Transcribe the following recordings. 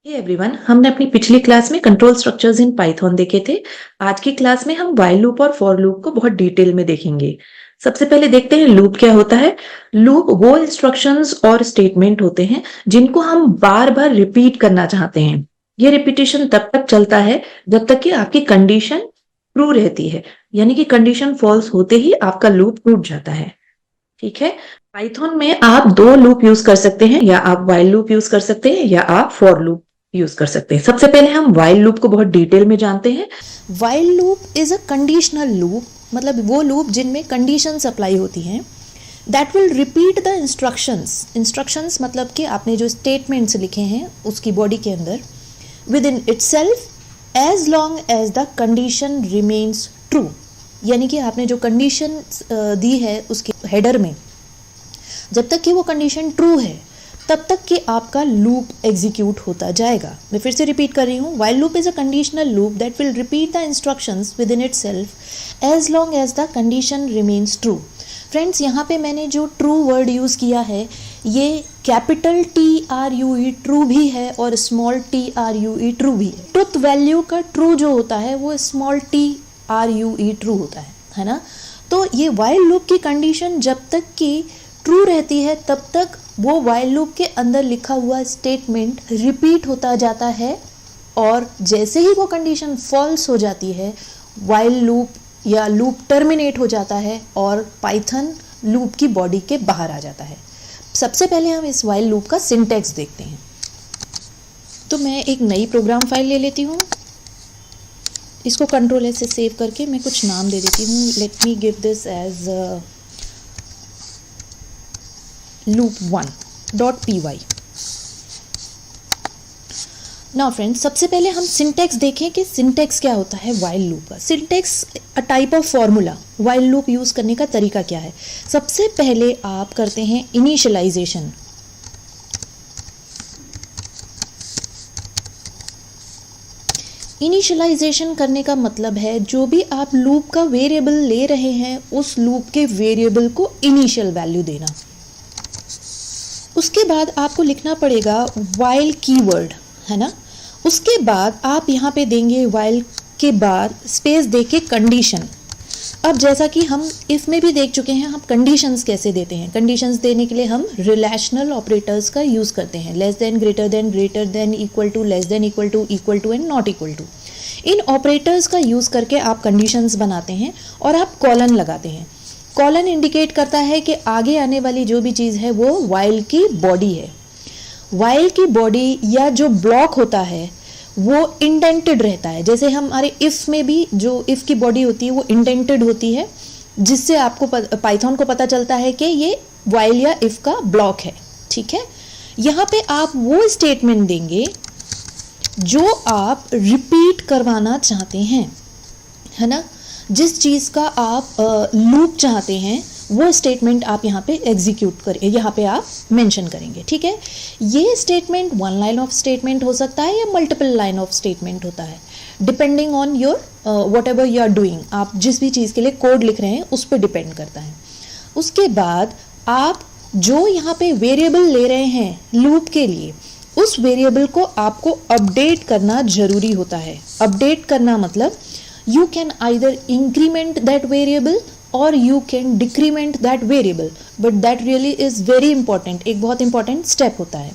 Hey everyone, हमने अपनी पिछली क्लास में कंट्रोल स्ट्रक्चर्स इन पाइथन देखे थे। आज की क्लास में हम व्हाइल लूप और फॉर लूप को बहुत डिटेल में देखेंगे। सबसे पहले देखते हैं लूप क्या होता है। लूप वो इंस्ट्रक्शंस और स्टेटमेंट होते हैं जिनको हम बार बार रिपीट करना चाहते हैं। ये रिपीटेशन तब तक चलता है जब तक कि आपकी कंडीशन ट्रू रहती है, यानी कि कंडीशन फॉल्स होते ही आपका लूप टूट जाता है। ठीक है। पाइथन में आप दो लूप यूज कर सकते हैं, या आप व्हाइल लूप यूज कर सकते हैं या आप फॉर लूप यूज कर सकते हैं। सबसे पहले हम व्हाइल लूप को बहुत डिटेल में जानते हैं। While loop is a conditional loop, मतलब वो लूप जिनमें कंडीशंस अप्लाई होती हैं that will repeat the instructions मतलब कि आपने जो स्टेटमेंट्स लिखे हैं उसकी बॉडी के अंदर within itself as long as the condition remains true, यानी कि आपने जो कंडीशन दी है उसके हेडर में जब तक कि वो कंडीशन ट्रू है तब तक कि आपका लूप एग्जीक्यूट होता जाएगा। मैं फिर से रिपीट कर रही हूँ, while loop is a conditional loop that will repeat the instructions within itself as long as the condition remains true. Friends, यहाँ पे मैंने जो ट्रू वर्ड यूज़ किया है ये कैपिटल TRUE ट्रू भी है और स्मॉल TRUE ट्रू भी है। ट्रुथ वैल्यू का ट्रू जो होता है वो स्मॉल TRUE ट्रू होता है ना। तो ये व्हाइल लूप की कंडीशन जब तक कि ट्रू रहती है तब तक वो व्हाइल लूप के अंदर लिखा हुआ स्टेटमेंट रिपीट होता जाता है, और जैसे ही वो कंडीशन फॉल्स हो जाती है व्हाइल लूप या लूप टर्मिनेट हो जाता है और पाइथन लूप की बॉडी के बाहर आ जाता है। सबसे पहले हम इस व्हाइल लूप का सिंटैक्स देखते हैं। तो मैं एक नई प्रोग्राम फाइल ले लेती हूँ, इसको कंट्रोल एस से सेव करके मैं कुछ नाम दे देती हूँ। Let me give this as loop1.py। Now friends, सबसे पहले हम सिंटैक्स देखें कि सिंटैक्स क्या होता है व्हाइल लूप का। Syntax a type of formula. While loop use करने का तरीका क्या है? सबसे पहले आप करते हैं इनिशियलाइजेशन। इनिशियलाइजेशन करने का मतलब है जो भी आप लूप का वेरिएबल ले रहे हैं उस लूप के वेरिएबल को इनिशियल वैल्यू देना। उसके बाद आपको लिखना पड़ेगा व्हाइल कीवर्ड, है ना। उसके बाद आप यहाँ पे देंगे व्हाइल के बाद स्पेस देके कंडीशन। अब जैसा कि हम इफ में भी देख चुके हैं, हम कंडीशंस कैसे देते हैं। कंडीशंस देने के लिए हम रिलेशनल ऑपरेटर्स का यूज़ करते हैं, less than, greater than, equal to, less than, equal to and not equal to. इन ऑपरेटर्स का यूज़ करके आप कंडीशंस बनाते हैं और आप कॉलन लगाते हैं। कॉलन इंडिकेट करता है कि आगे आने वाली जो भी चीज़ है वो व्हाइल की बॉडी है। व्हाइल की बॉडी या जो ब्लॉक होता है वो इंडेंटेड रहता है। जैसे हमारे इफ़ में भी जो इफ़ की बॉडी होती है वो इंडेंटेड होती है, जिससे आपको पाइथन को पता चलता है कि ये व्हाइल या इफ़ का ब्लॉक है। ठीक है, यहाँ पे आप वो स्टेटमेंट देंगे जो आप रिपीट करवाना चाहते हैं, है ना। जिस चीज़ का आप लूप चाहते हैं वो स्टेटमेंट आप यहाँ पे एग्जीक्यूट करें, यहाँ पे आप मेंशन करेंगे। ठीक है, ये statement one line of statement हो सकता है या मल्टीपल लाइन ऑफ स्टेटमेंट होता है, depending on your whatever you are doing. आप जिस भी चीज़ के लिए कोड लिख रहे हैं उस पर डिपेंड करता है। उसके बाद आप जो यहाँ पे वेरिएबल ले रहे हैं लूप के लिए, उस वेरिएबल को आपको अपडेट करना जरूरी होता है। अपडेट करना मतलब you can either increment that variable or you can decrement that variable, but that really is very important, एक बहुत important step होता है।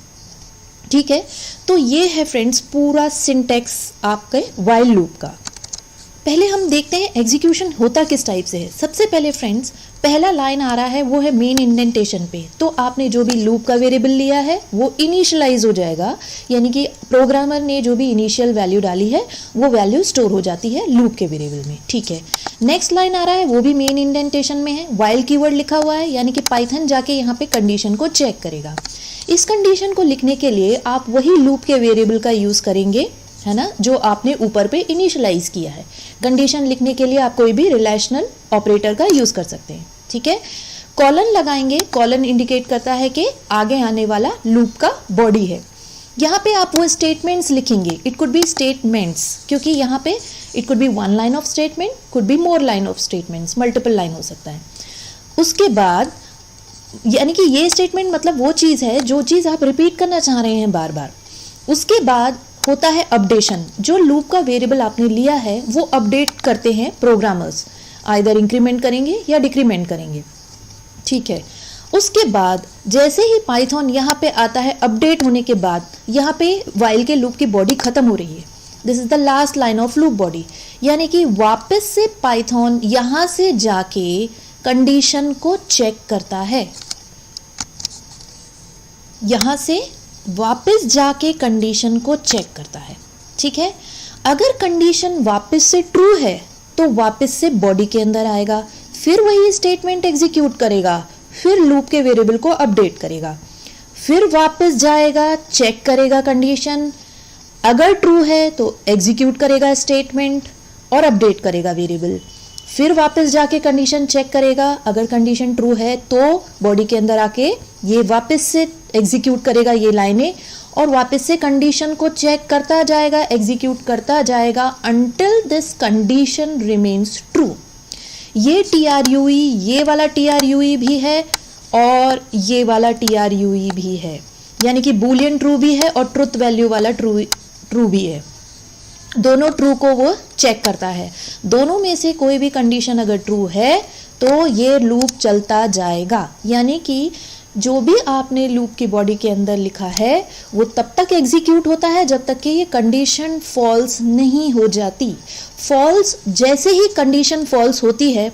ठीक है, तो ये है फ्रेंड्स पूरा सिंटैक्स आपके व्हाइल लूप का। पहले हम देखते हैं एग्जीक्यूशन होता किस टाइप से है। सबसे पहले फ्रेंड्स, पहला लाइन आ रहा है वो है मेन इंडेंटेशन पे, तो आपने जो भी लूप का वेरिएबल लिया है वो इनिशियलाइज हो जाएगा, यानी कि प्रोग्रामर ने जो भी इनिशियल वैल्यू डाली है वो वैल्यू स्टोर हो जाती है लूप के वेरिएबल में। ठीक है, नेक्स्ट लाइन आ रहा है वो भी मेन इंडेंटेशन में है, व्हाइल कीवर्ड लिखा हुआ है, यानी कि पाइथन जाके यहाँ पे कंडीशन को चेक करेगा। इस कंडीशन को लिखने के लिए आप वही लूप के वेरिएबल का यूज़ करेंगे, है ना, जो आपने ऊपर पे इनिशियलाइज किया है। कंडीशन लिखने के लिए आप कोई भी रिलेशनल ऑपरेटर का यूज़ कर सकते हैं। ठीक है, कॉलन लगाएंगे। कॉलन इंडिकेट करता है कि आगे आने वाला लूप का बॉडी है। यहाँ पे आप वो स्टेटमेंट्स लिखेंगे, इट कुड बी स्टेटमेंट्स, क्योंकि यहाँ पे it could be one line of statement, could be more line of statements, multiple line हो सकता है। उसके बाद यानी कि ये स्टेटमेंट मतलब वो चीज़ है जो चीज़ आप रिपीट करना चाह रहे हैं बार बार। उसके बाद होता है अपडेशन। जो लूप का वेरिएबल आपने लिया है वो अपडेट करते हैं प्रोग्रामर्स, आइदर इंक्रीमेंट करेंगे या डिक्रीमेंट करेंगे, ठीक है। उसके बाद जैसे ही पाइथन यहाँ पे आता है, अपडेट होने के बाद यहाँ पे वाइल के लूप की बॉडी खत्म हो रही है। This is the last line of loop body, यानी कि वापस से पाइथन यहाँ से जाके कंडीशन को चेक करता है, यहाँ से वापस जाके कंडीशन को चेक करता है, ठीक है। अगर कंडीशन वापस से ट्रू है तो वापस से बॉडी के अंदर आएगा, फिर वही स्टेटमेंट एग्जीक्यूट करेगा, फिर लूप के वेरिएबल को अपडेट करेगा, फिर वापस जाएगा, चेक करेगा कंडीशन, अगर ट्रू है तो एग्जीक्यूट करेगा स्टेटमेंट और अपडेट करेगा वेरिएबल, फिर वापस जाके कंडीशन चेक करेगा, अगर कंडीशन ट्रू है तो बॉडी के अंदर आके ये वापस से एग्जीक्यूट करेगा ये लाइनें, और वापस से कंडीशन को चेक करता जाएगा, एग्जीक्यूट करता जाएगा until this condition remains true. ये TRUE, ये वाला TRUE भी है और ये वाला TRUE भी है, यानी कि बूलियन ट्रू भी है और ट्रुथ वैल्यू वाला ट्रू भी है। दोनों ट्रू को वो चेक करता है, दोनों में से कोई भी कंडीशन अगर ट्रू है तो ये लूप चलता जाएगा, यानी कि जो भी आपने लूप की बॉडी के अंदर लिखा है वो तब तक एग्जीक्यूट होता है जब तक कि ये कंडीशन फॉल्स नहीं हो जाती। फॉल्स, जैसे ही कंडीशन फॉल्स होती है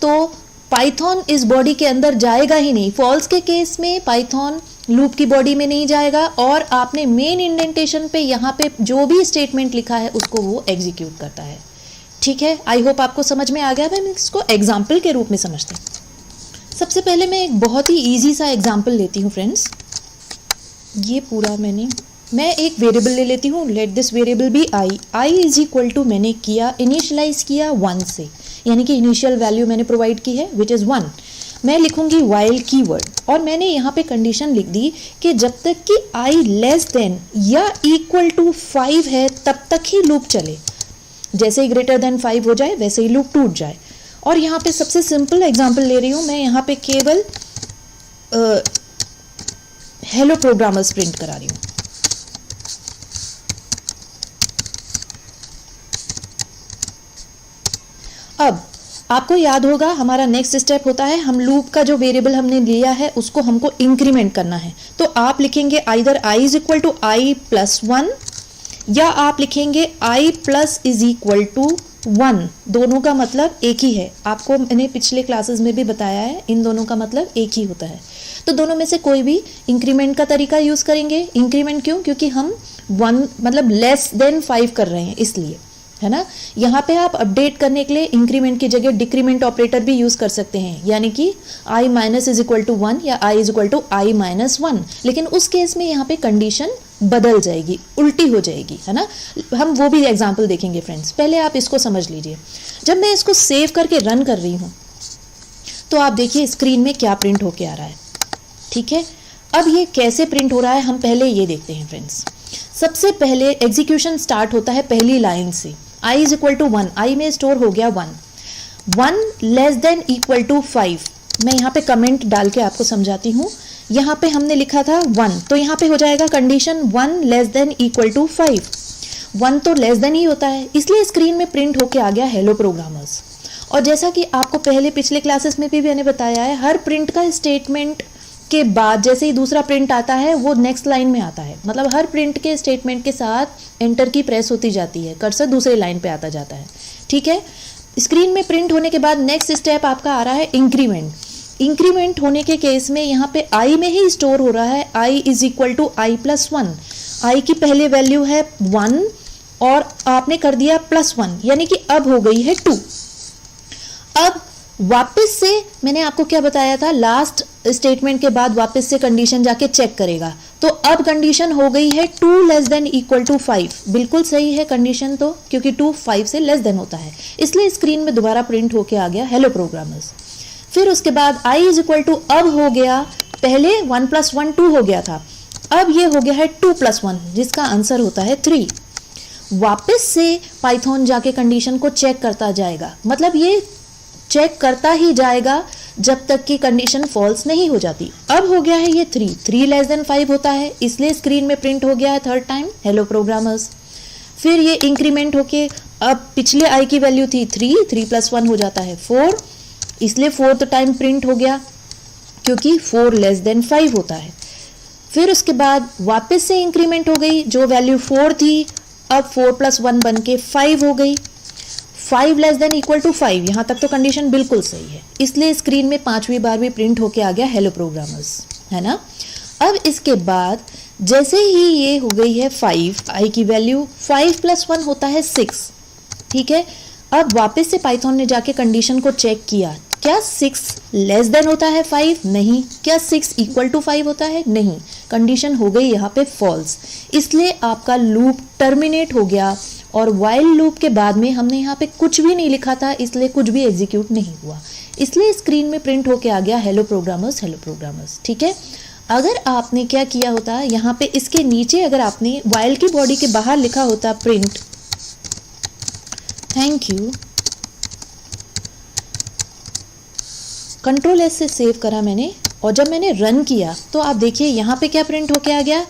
तो पाइथन इस बॉडी के अंदर जाएगा ही नहीं। फॉल्स के केस में पाइथन लूप की बॉडी में नहीं जाएगा और आपने मेन इंडेंटेशन पे यहाँ पे जो भी स्टेटमेंट लिखा है उसको वो एग्जीक्यूट करता है, ठीक है। आई होप आपको समझ में आ गया। मैं इसको एग्जाम्पल के रूप में समझते हैं। सबसे पहले मैं एक बहुत ही इजी सा एग्जाम्पल लेती हूँ फ्रेंड्स। ये पूरा मैं एक वेरिएबल ले लेती हूँ, let this variable be I is equal to मैंने किया, इनिशियलाइज किया 1 से, यानी कि इनिशियल वैल्यू मैंने प्रोवाइड की है विच इज़ 1। मैं लिखूंगी वाइल कीवर्ड और मैंने यहाँ पे कंडीशन लिख दी कि जब तक कि आई लेस देन या इक्वल टू 5 है तब तक ही लूप चले, जैसे ही ग्रेटर देन 5 हो जाए वैसे ही लूप टूट जाए। और यहाँ पे सबसे सिंपल एग्जांपल ले रही हूँ मैं, यहाँ पे केवल हेलो प्रोग्रामर्स प्रिंट करा रही हूँ। अब आपको याद होगा हमारा नेक्स्ट स्टेप होता है, हम लूप का जो वेरिएबल हमने लिया है उसको हमको इंक्रीमेंट करना है। तो आप लिखेंगे either i is equal to i plus 1 या आप लिखेंगे i plus is equal to 1। दोनों का मतलब एक ही है, आपको मैंने पिछले क्लासेस में भी बताया है, इन दोनों का मतलब एक ही होता है। तो दोनों में से कोई भी इंक्रीमेंट का तरीका यूज करेंगे। इंक्रीमेंट क्यों? क्योंकि हम 1 मतलब लेस देन 5 कर रहे हैं इसलिए, है ना। यहाँ पे आप अपडेट करने के लिए इंक्रीमेंट की जगह डिक्रीमेंट ऑपरेटर भी यूज कर सकते हैं, यानी कि i minus is equal to 1 या i is equal to i minus 1। लेकिन उस केस में यहाँ पे कंडीशन बदल जाएगी, उल्टी हो जाएगी, है ना। हम वो भी एग्जाम्पल देखेंगे फ्रेंड्स, पहले आप इसको समझ लीजिए। जब मैं इसको सेव करके रन कर रही हूँ तो आप देखिए स्क्रीन में क्या प्रिंट होके आ रहा है, ठीक है। अब ये कैसे प्रिंट हो रहा है हम पहले ये देखते हैं फ्रेंड्स। सबसे पहले एग्जीक्यूशन स्टार्ट होता है पहली लाइन से, i is equal to 1, i में स्टोर हो गया 1 लेस देन इक्वल टू 5। मैं यहाँ पे कमेंट डाल के आपको समझाती हूँ। यहाँ पे हमने लिखा था 1, तो यहाँ पे हो जाएगा condition 1 less than equal to 5। 1 तो लेस देन ही होता है, इसलिए स्क्रीन में प्रिंट होके आ गया हेलो प्रोग्रामर्स। और जैसा कि आपको पहले पिछले क्लासेस में भी मैंने बताया है, हर प्रिंट का स्टेटमेंट के बाद जैसे ही दूसरा प्रिंट आता है वो नेक्स्ट लाइन में आता है, मतलब हर प्रिंट के स्टेटमेंट के साथ एंटर की प्रेस होती जाती है, कर्सर दूसरे लाइन पे आता जाता है, ठीक है। स्क्रीन में प्रिंट होने के बाद नेक्स्ट स्टेप आपका आ रहा है इंक्रीमेंट। इंक्रीमेंट होने के केस में यहाँ पे i में ही स्टोर हो रहा है, i is equal to i plus 1। i की पहले वैल्यू है 1 और आपने कर दिया प्लस 1, यानी कि अब हो गई है 2। अब वापस से मैंने आपको क्या बताया था, लास्ट स्टेटमेंट के बाद वापस से कंडीशन जाके चेक करेगा, तो अब कंडीशन हो गई है 2 लेस देन इक्वल टू 5। बिल्कुल सही है कंडीशन तो, क्योंकि 2 5 से लेस देन होता है, इसलिए स्क्रीन में दोबारा प्रिंट होके आ गया हेलो प्रोग्रामर्स। फिर उसके बाद i इज इक्वल टू अब हो गया, पहले 1 प्लस 1 2 हो गया था, अब ये हो गया है 2 प्लस 1 जिसका आंसर होता है 3। वापस से पाइथन जाके कंडीशन को चेक करता जाएगा, मतलब ये चेक करता ही जाएगा जब तक कि कंडीशन फॉल्स नहीं हो जाती। अब हो गया है ये 3 लेस देन 5 होता है, इसलिए स्क्रीन में प्रिंट हो गया है थर्ड टाइम हेलो प्रोग्रामर्स। फिर ये इंक्रीमेंट होके अब पिछले आई की वैल्यू थी 3 प्लस 1 हो जाता है 4, इसलिए फोर्थ टाइम प्रिंट हो गया क्योंकि 4 लेस देन 5 होता है। फिर उसके बाद वापस से इंक्रीमेंट हो गई, जो वैल्यू 4 थी अब 4 प्लस 1 बन के 5 हो गई, 5 लेस देन इक्वल टू 5, यहाँ तक तो कंडीशन बिल्कुल सही है, इसलिए स्क्रीन में 5वीं बार भी प्रिंट होके आ गया हेलो प्रोग्रामर्स, है ना। अब इसके बाद जैसे ही ये हो गई है 5, आई की वैल्यू 5 प्लस 1 होता है 6, ठीक है। अब वापस से पाइथन ने जाके कंडीशन को चेक किया, क्या 6 लेस देन होता है 5? नहीं। क्या 6 इक्वल टू 5 होता है? नहीं। कंडीशन हो गई यहाँ पे फॉल्स, इसलिए आपका लूप टर्मिनेट हो गया। और वाइल लूप के बाद में हमने यहाँ पे कुछ भी नहीं लिखा था, इसलिए कुछ भी एग्जीक्यूट नहीं हुआ, इसलिए स्क्रीन में प्रिंट होके आ गया हेलो प्रोग्रामर्स, ठीक है। अगर आपने क्या किया होता, यहाँ पे इसके नीचे अगर आपने वाइल की बॉडी के बाहर लिखा होता print thank you, control S से सेव करा मैंने, और जब मैंने रन किया तो आप देखिए यहाँ पे क्या प्रिंट होके आ गया,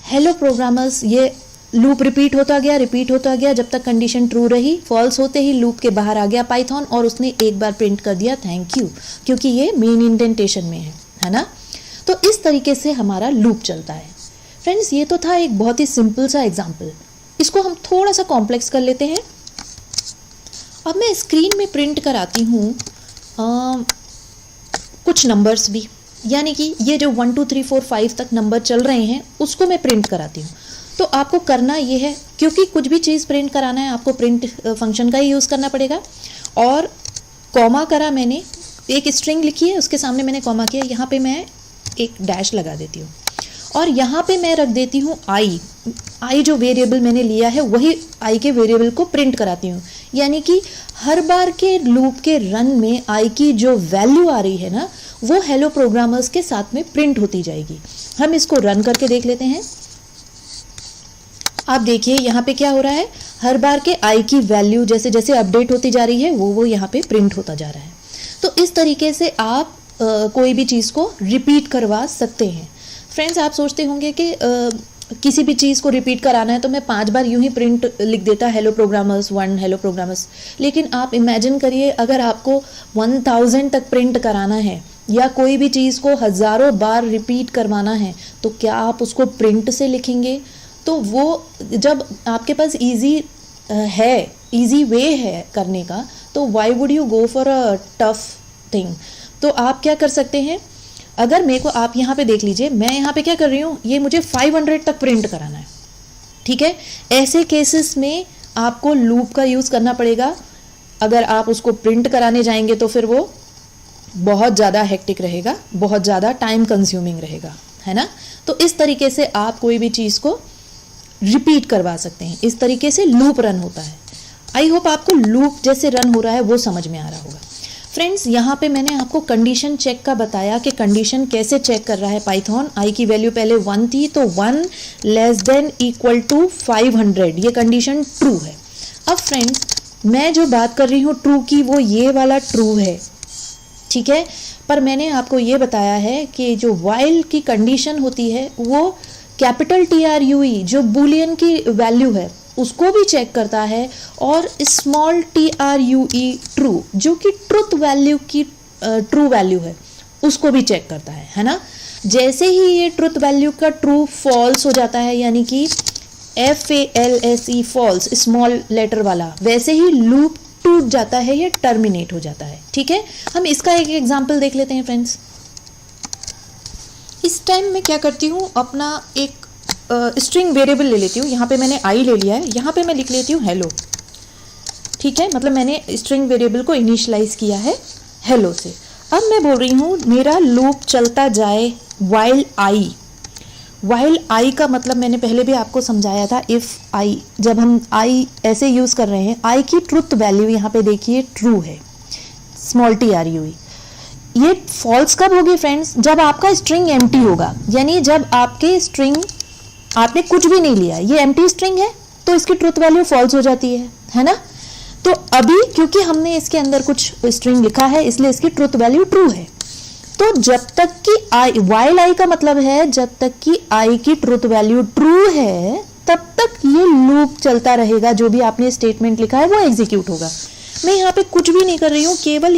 हेलो प्रोग्रामर्स। ये लूप रिपीट होता गया जब तक कंडीशन ट्रू रही, फॉल्स होते ही लूप के बाहर आ गया पाइथन और उसने एक बार प्रिंट कर दिया थैंक यू, क्योंकि ये मेन इंडेंटेशन में है ना। तो इस तरीके से हमारा लूप चलता है। फ्रेंड्स, ये तो था एक बहुत ही सिंपल सा एग्जाम्पल, इसको हम थोड़ा सा कॉम्प्लेक्स कर लेते हैं। अब मैं स्क्रीन में प्रिंट कराती हूँ कुछ नंबर्स भी, यानी कि ये जो 1 2 3 4 5 तक नंबर चल रहे हैं उसको मैं प्रिंट कराती हूँ। तो आपको करना ये है, क्योंकि कुछ भी चीज़ प्रिंट कराना है आपको प्रिंट फंक्शन का ही यूज़ करना पड़ेगा। और कॉमा करा मैंने, एक स्ट्रिंग लिखी है उसके सामने मैंने कॉमा किया, यहाँ पे मैं एक डैश लगा देती हूँ और यहाँ पे मैं रख देती हूँ आई जो वेरिएबल मैंने लिया है वही आई के वेरिएबल को प्रिंट कराती हूँ। यानी कि हर बार के लूप के रन में आई की जो वैल्यू आ रही है ना, वो हेलो प्रोग्रामर्स के साथ में प्रिंट होती जाएगी। हम इसको रन करके देख लेते हैं। आप देखिए यहाँ पे क्या हो रहा है, हर बार के आई की वैल्यू जैसे जैसे अपडेट होती जा रही है वो यहाँ पे प्रिंट होता जा रहा है। तो इस तरीके से आप कोई भी चीज़ को रिपीट करवा सकते हैं। फ्रेंड्स, आप सोचते होंगे कि किसी भी चीज़ को रिपीट कराना है तो मैं 5 बार यूं ही प्रिंट लिख देता हेलो प्रोग्रामर्स 1 हेलो प्रोग्रामर्स, लेकिन आप इमेजिन करिए अगर आपको 1000 तक प्रिंट कराना है या कोई भी चीज़ को हज़ारों बार रिपीट करवाना है तो क्या आप उसको प्रिंट से लिखेंगे? तो वो जब आपके पास ईजी वे है करने का, तो why would you go for a tough thing. तो आप क्या कर सकते हैं, अगर मेरे को आप यहाँ पे देख लीजिए, मैं यहाँ पे क्या कर रही हूँ, ये मुझे 500 तक प्रिंट कराना है, ठीक है। ऐसे केसेस में आपको लूप का यूज़ करना पड़ेगा। अगर आप उसको प्रिंट कराने जाएंगे तो फिर वो बहुत ज़्यादा हेक्टिक रहेगा, बहुत ज़्यादा टाइम कंज्यूमिंग रहेगा, है ना। तो इस तरीके से आप कोई भी चीज़ को रिपीट करवा सकते हैं। इस तरीके से लूप रन होता है। आई होप आपको लूप जैसे रन हो रहा है वो समझ में आ रहा होगा। फ्रेंड्स, यहाँ पे मैंने आपको कंडीशन चेक का बताया कि कंडीशन कैसे चेक कर रहा है पाइथन। आई की वैल्यू पहले 1 थी तो 1 लेस देन इक्वल टू 500, ये कंडीशन ट्रू है। अब फ्रेंड्स, मैं जो बात कर रही हूँ ट्रू की, वो ये वाला ट्रू है, ठीक है। पर मैंने आपको ये बताया है कि जो वाइल की कंडीशन होती है वो कैपिटल TRUE जो बूलियन की वैल्यू है उसको भी चेक करता है, और स्मॉल TRUE ट्रू जो कि ट्रुथ वैल्यू की ट्रू वैल्यू है उसको भी चेक करता है ना। जैसे ही ये ट्रुथ वैल्यू का ट्रू फॉल्स हो जाता है, यानी कि FALSE फॉल्स स्मॉल लेटर वाला, वैसे ही लूप टूट जाता है, ये टर्मिनेट हो जाता है, ठीक है। हम इसका एक एग्जाम्पल देख लेते हैं फ्रेंड्स। इस टाइम मैं क्या करती हूँ, अपना एक स्ट्रिंग वेरिएबल ले लेती हूँ। यहाँ पे मैंने आई ले लिया है, यहाँ पे मैं लिख लेती हूँ हेलो, ठीक है। मतलब मैंने स्ट्रिंग वेरिएबल को इनिशियलाइज किया है हेलो से। अब मैं बोल रही हूँ मेरा लूप चलता जाए वाइल आई का मतलब मैंने पहले भी आपको समझाया था, इफ़ आई, जब हम आई ऐसे यूज़ कर रहे हैं, आई की ट्रुथ वैल्यू यहाँ पे देखिए ट्रू है, स्मॉल TRUE। ये फॉल्स कब होगी फ्रेंड्स, जब आपका स्ट्रिंग एम्प्टी होगा, यानी जब आपके स्ट्रिंग आपने कुछ भी नहीं लिया, ये एम्प्टी स्ट्रिंग है तो इसकी ट्रुथ वैल्यू फॉल्स हो जाती है ना। तो अभी क्योंकि हमने इसके अंदर कुछ स्ट्रिंग लिखा है इसलिए इसकी ट्रुथ वैल्यू ट्रू है। तो जब तक कि आई, वाइल आई का मतलब है जब तक कि आई की ट्रुथ वैल्यू ट्रू है तब तक ये लूप चलता रहेगा, जो भी आपने स्टेटमेंट लिखा है वो एग्जीक्यूट होगा। मैं यहाँ पे कुछ भी नहीं कर रही हूँ, केवल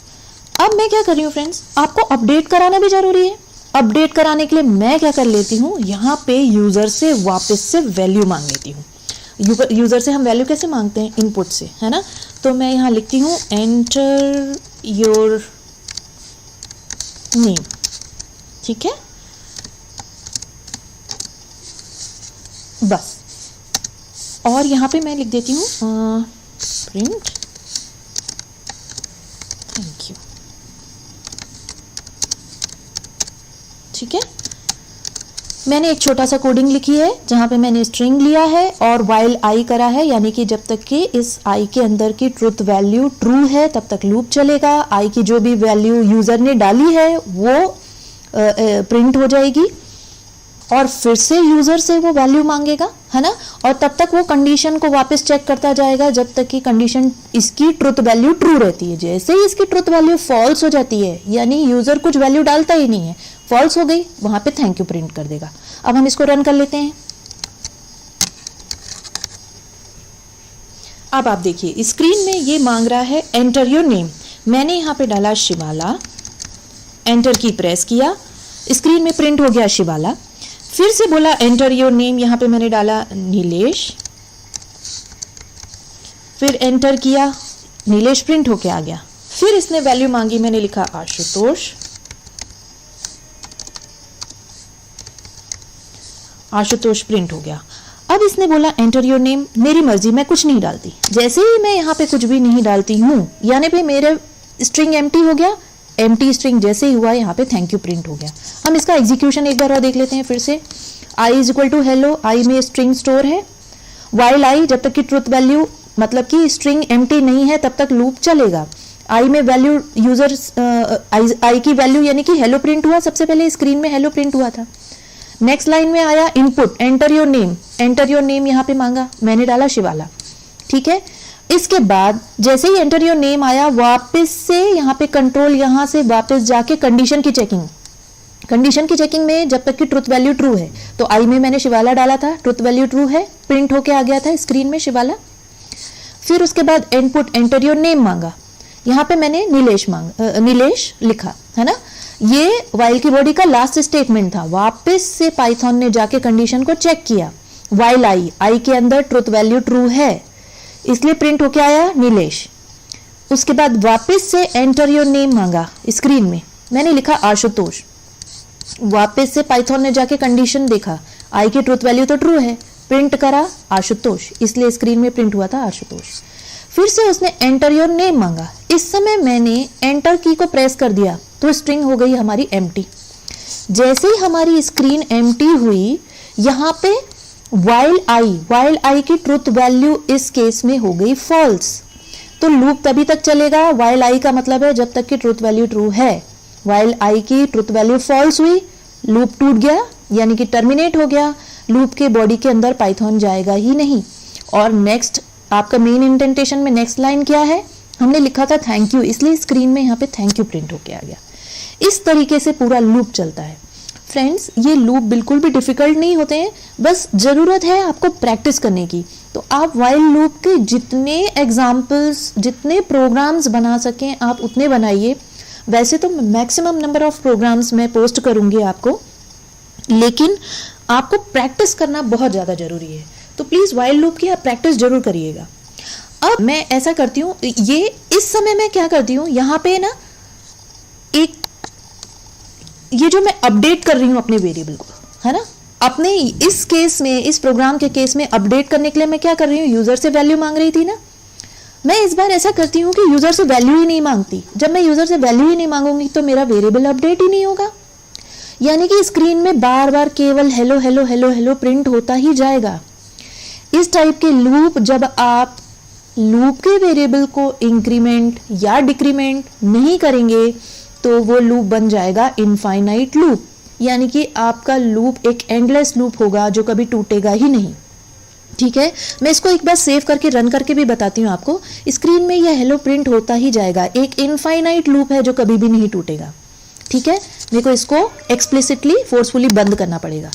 अब मैं क्या कर रही हूँ फ्रेंड्स, आपको अपडेट कराना भी जरूरी है। अपडेट कराने के लिए मैं क्या कर लेती हूँ, यहाँ पे यूजर से वापस से वैल्यू मांग लेती हूँ। यूजर से हम वैल्यू कैसे मांगते हैं, इनपुट से, है ना। तो मैं यहाँ लिखती हूँ एंटर योर नेम, ठीक है, बस। और यहाँ पे मैं लिख देती हूँ प्रिंट थैंक यू, ठीक है। मैंने एक छोटा सा कोडिंग लिखी है जहाँ पे मैंने स्ट्रिंग लिया है और वाइल आई करा है, यानी कि जब तक कि इस आई के अंदर की ट्रुथ वैल्यू ट्रू है तब तक लूप चलेगा। आई की जो भी वैल्यू यूजर ने डाली है वो प्रिंट हो जाएगी और फिर से यूजर से वो वैल्यू मांगेगा, है ना। और तब तक वो कंडीशन को वापस चेक करता जाएगा जब तक कि कंडीशन इसकी ट्रुथ वैल्यू ट्रू रहती है। जैसे ही इसकी ट्रुथ वैल्यू फॉल्स हो जाती है, यानी यूजर कुछ वैल्यू डालता ही नहीं है, फॉल्स हो गई, वहां पे थैंक यू प्रिंट कर देगा। अब हम इसको रन कर लेते हैं। अब आप देखिए स्क्रीन में ये मांग रहा है एंटर योर नेम। मैंने यहाँ पे डाला शिवाला, एंटर की प्रेस किया, स्क्रीन में प्रिंट हो गया शिवाला। फिर से बोला एंटर योर नेम, यहाँ पे मैंने डाला नीलेश, फिर एंटर किया, नीलेश प्रिंट होके आ गया। फिर इसने वैल्यू मांगी, मैंने लिखा आशुतोष, आशुतोष प्रिंट हो गया। अब इसने बोला एंटर योर नेम, मेरी मर्जी, मैं कुछ नहीं डालती। जैसे ही मैं यहाँ पे कुछ भी नहीं डालती हूँ, यानी पे मेरे स्ट्रिंग एम्प्टी हो गया, एम्प्टी स्ट्रिंग जैसे ही हुआ यहाँ पे थैंक यू प्रिंट हो गया। हम इसका एग्जीक्यूशन एक बार और देख लेते हैं फिर से। आई इज इक्वल टू हेलो, आई में स्ट्रिंग स्टोर है, वाइल आई जब तक कि ट्रुथ वैल्यू मतलब कि स्ट्रिंग एम्प्टी नहीं है तब तक लूप चलेगा। आई में वैल्यू यूजर आई की वैल्यू यानी कि हेलो प्रिंट हुआ, सबसे पहले स्क्रीन में हेलो प्रिंट हुआ था। नेक्स्ट लाइन में आया input enter your name, enter your name यहाँ पे मांगा, मैंने डाला शिवाला, ठीक है। इसके बाद जैसे ही एंटर योर नेम आया, वापस से यहाँ पे कंट्रोल यहाँ से वापस जाके कंडीशन की चेकिंग, कंडीशन की चेकिंग में जब तक कि ट्रुथ वैल्यू ट्रू है, तो आई में मैंने शिवाला डाला था, ट्रुथ वैल्यू ट्रू है, प्रिंट होके आ गया था स्क्रीन में शिवाला। फिर उसके बाद इनपुट एंटर योर नेम मांगा, यहाँ पे मैंने नीलेश लिखा, है ना। ये वाइल की बॉडी का लास्ट स्टेटमेंट था। वापस से पाइथन ने जाके कंडीशन को चेक किया, वाइल आई के अंदर ट्रुथ वैल्यू ट्रू है, इसलिए प्रिंट होके आया नीलेश। उसके बाद वापस से एंटर योर नेम मांगा, स्क्रीन में मैंने लिखा आशुतोष। वापस से पाइथन ने जाके कंडीशन देखा, आई की ट्रुथ वैल्यू तो ट्रू है, प्रिंट करा आशुतोष, इसलिए स्क्रीन में प्रिंट हुआ था आशुतोष। फिर से उसने एंटर योर नेम मांगा, इस समय मैंने एंटर की को प्रेस कर दिया तो स्ट्रिंग हो गई हमारी एम्प्टी। जैसे ही हमारी स्क्रीन एम्प्टी हुई, यहाँ पे वाइल आई की ट्रुथ वैल्यू इस केस में हो गई फॉल्स, तो लूप तभी तक चलेगा। वाइल आई का मतलब है जब तक कि ट्रुथ वैल्यू ट्रू है। वाइल आई की ट्रुथ वैल्यू फॉल्स हुई, लूप टूट गया, यानी कि टर्मिनेट हो गया। लूप के बॉडी के अंदर पाइथन जाएगा ही नहीं। और नेक्स्ट आपका मेन इंडेंटेशन में नेक्स्ट लाइन क्या है, हमने लिखा था थैंक यू, इसलिए स्क्रीन में यहाँ पे थैंक यू प्रिंट होके आ गया। इस तरीके से पूरा लूप चलता है। फ्रेंड्स, ये लूप बिल्कुल भी डिफिकल्ट नहीं होते हैं, बस जरूरत है आपको प्रैक्टिस करने की। तो आप वाइल लूप के जितने एग्जाम्पल्स, जितने प्रोग्राम्स बना सकें आप उतने बनाइए। वैसे तो मैक्सिमम नंबर ऑफ प्रोग्राम्स मैं पोस्ट करूंगी आपको, लेकिन आपको प्रैक्टिस करना बहुत ज़्यादा जरूरी है। तो प्लीज़ वाइल लूप की आप प्रैक्टिस जरूर करिएगा। अब मैं ऐसा करती हूँ, ये इस समय मैं क्या करती हूँ, यहाँ पे ना एक ये जो मैं अपडेट कर रही हूँ अपने वेरिएबल को, है ना, अपने इस केस में, इस प्रोग्राम के केस में अपडेट करने के लिए मैं क्या कर रही हूँ, यूजर से वैल्यू मांग रही थी ना। मैं इस बार ऐसा करती हूँ कि यूजर से वैल्यू ही नहीं मांगती। जब मैं यूजर से वैल्यू ही नहीं मांगूंगी तो मेरा वेरिएबल अपडेट ही नहीं होगा, यानी कि स्क्रीन में बार बार केवल hello hello hello hello print होता ही जाएगा। इस टाइप के लूप जब आप लूप के वेरिएबल को इंक्रीमेंट या डिक्रीमेंट नहीं करेंगे तो वो लूप बन जाएगा इनफाइनाइट लूप, यानी कि आपका लूप एक एंडलेस लूप होगा जो कभी टूटेगा ही नहीं। ठीक है, मैं इसको एक बार सेव करके रन करके भी बताती हूँ आपको। स्क्रीन में यह हेलो प्रिंट होता ही जाएगा, एक इनफाइनाइट लूप है जो कभी भी नहीं टूटेगा। ठीक है, मेरे को इसको एक्सप्लिसिटली फोर्सफुली बंद करना पड़ेगा।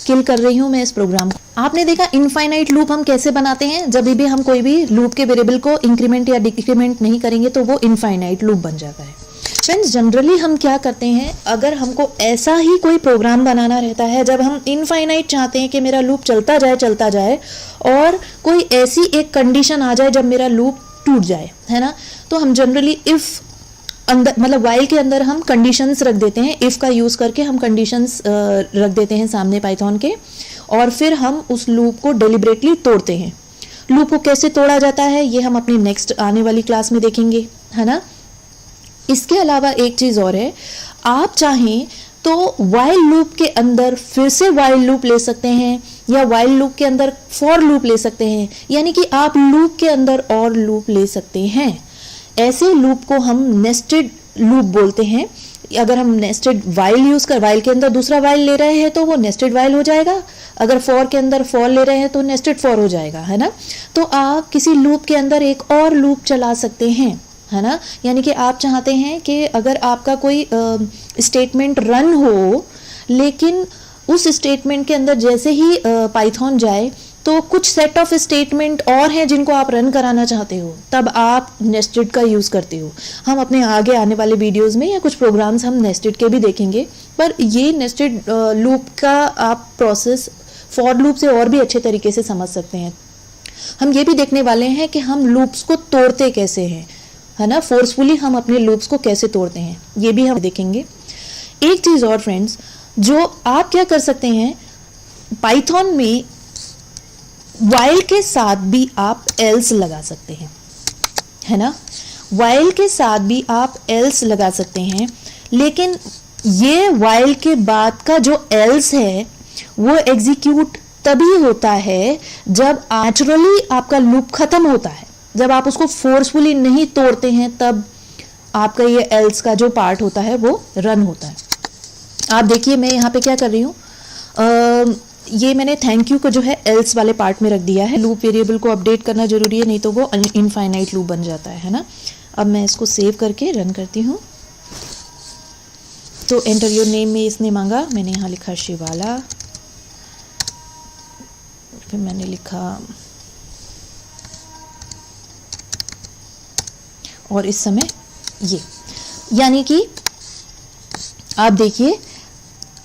किल कर रही हूँ मैं इस प्रोग्राम को। आपने देखा इनफाइनाइट लूप हम कैसे बनाते हैं, जब भी हम कोई भी लूप के वेरिएबल को इंक्रीमेंट या डिक्रीमेंट नहीं करेंगे तो वो इनफाइनाइट लूप बन जाता है। फ्रेंड्स, जनरली हम क्या करते हैं, अगर हमको ऐसा ही कोई प्रोग्राम बनाना रहता है जब हम इनफाइनाइट चाहते हैं कि मेरा लूप चलता जाए और कोई ऐसी एक कंडीशन आ जाए जब मेरा लूप टूट जाए, है ना, तो हम जनरली इफ अंदर मतलब वाइल के अंदर हम कंडीशंस रख देते हैं। इफ़ का यूज़ करके हम कंडीशंस रख देते हैं सामने पाइथन के, और फिर हम उस लूप को डेलिबरेटली तोड़ते हैं। लूप को कैसे तोड़ा जाता है ये हम अपनी नेक्स्ट आने वाली क्लास में देखेंगे, है ना। इसके अलावा एक चीज़ और है, आप चाहें तो वाइल लूप के अंदर फिर से वाइल लूप ले सकते हैं या वाइल लूप के अंदर फॉर लूप ले सकते हैं, यानी कि आप लूप के अंदर और लूप ले सकते हैं। ऐसे लूप को हम नेस्टेड लूप बोलते हैं। अगर हम नेस्टेड वाइल यूज कर वाइल के अंदर दूसरा वाइल ले रहे हैं तो वो नेस्टेड वाइल हो जाएगा, अगर फॉर के अंदर फॉर ले रहे हैं तो नेस्टेड फॉर हो जाएगा, है ना। तो आप किसी लूप के अंदर एक और लूप चला सकते हैं, है ना। यानी कि आप चाहते हैं कि अगर आपका कोई स्टेटमेंट रन हो, लेकिन उस स्टेटमेंट के अंदर जैसे ही पाइथन जाए तो कुछ सेट ऑफ स्टेटमेंट और हैं जिनको आप रन कराना चाहते हो, तब आप नेस्टेड का यूज़ करते हो। हम अपने आगे आने वाले वीडियोस में या कुछ प्रोग्राम्स हम नेस्टेड के भी देखेंगे, पर ये नेस्टेड लूप का आप प्रोसेस फॉर लूप से और भी अच्छे तरीके से समझ सकते हैं। हम ये भी देखने वाले हैं कि हम लूप्स को तोड़ते कैसे हैं, है ना, फोर्सफुली हम अपने लूप्स को कैसे तोड़ते हैं, ये भी हम देखेंगे। एक चीज़ और फ्रेंड्स, जो आप क्या कर सकते हैं, पाइथन में वाइल के साथ भी आप एल्स लगा सकते हैं, है ना। वाइल के साथ भी आप एल्स लगा सकते हैं, लेकिन ये वाइल के बाद का जो एल्स है वो एग्जीक्यूट तभी होता है जब नेचुरली आपका लूप खत्म होता है। जब आप उसको फोर्सफुली नहीं तोड़ते हैं तब आपका ये एल्स का जो पार्ट होता है वो रन होता है। आप देखिए मैं यहाँ पे क्या कर रही हूँ, ये मैंने थैंक यू को जो है एल्स वाले पार्ट में रख दिया है। लूप वेरिएबल को अपडेट करना जरूरी है, नहीं तो वो इनफाइनाइट लूप बन जाता है ना। अब मैं इसको सेव करके रन करती हूँ। तो एंटर योर नेम में इसने मांगा, मैंने यहाँ लिखा शिवाला, फिर मैंने लिखा, और इस समय ये, यानी कि आप देखिए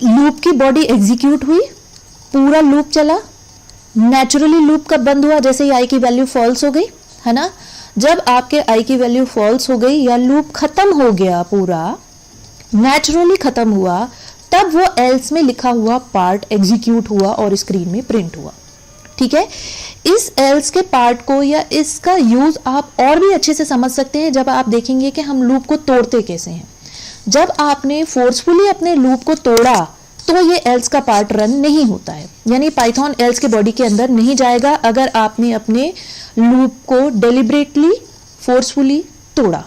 लूप की बॉडी एग्जीक्यूट हुई, पूरा लूप चला, नेचुरली लूप कब बंद हुआ, जैसे ही आई की वैल्यू फॉल्स हो गई, है ना। जब आपके आई की वैल्यू फॉल्स हो गई या लूप खत्म हो गया, पूरा नेचुरली खत्म हुआ, तब वो एल्स में लिखा हुआ पार्ट एग्जीक्यूट हुआ और स्क्रीन में प्रिंट हुआ। ठीक है, इस एल्स के पार्ट को या इसका यूज आप और भी अच्छे से समझ सकते हैं जब आप देखेंगे कि हम लूप को तोड़ते कैसे हैं। जब आपने फोर्सफुली अपने लूप को तोड़ा तो ये एल्स का पार्ट रन नहीं होता है, यानी पाइथन एल्स के बॉडी के अंदर नहीं जाएगा अगर आपने अपने लूप को डेलिबरेटली फोर्सफुली तोड़ा,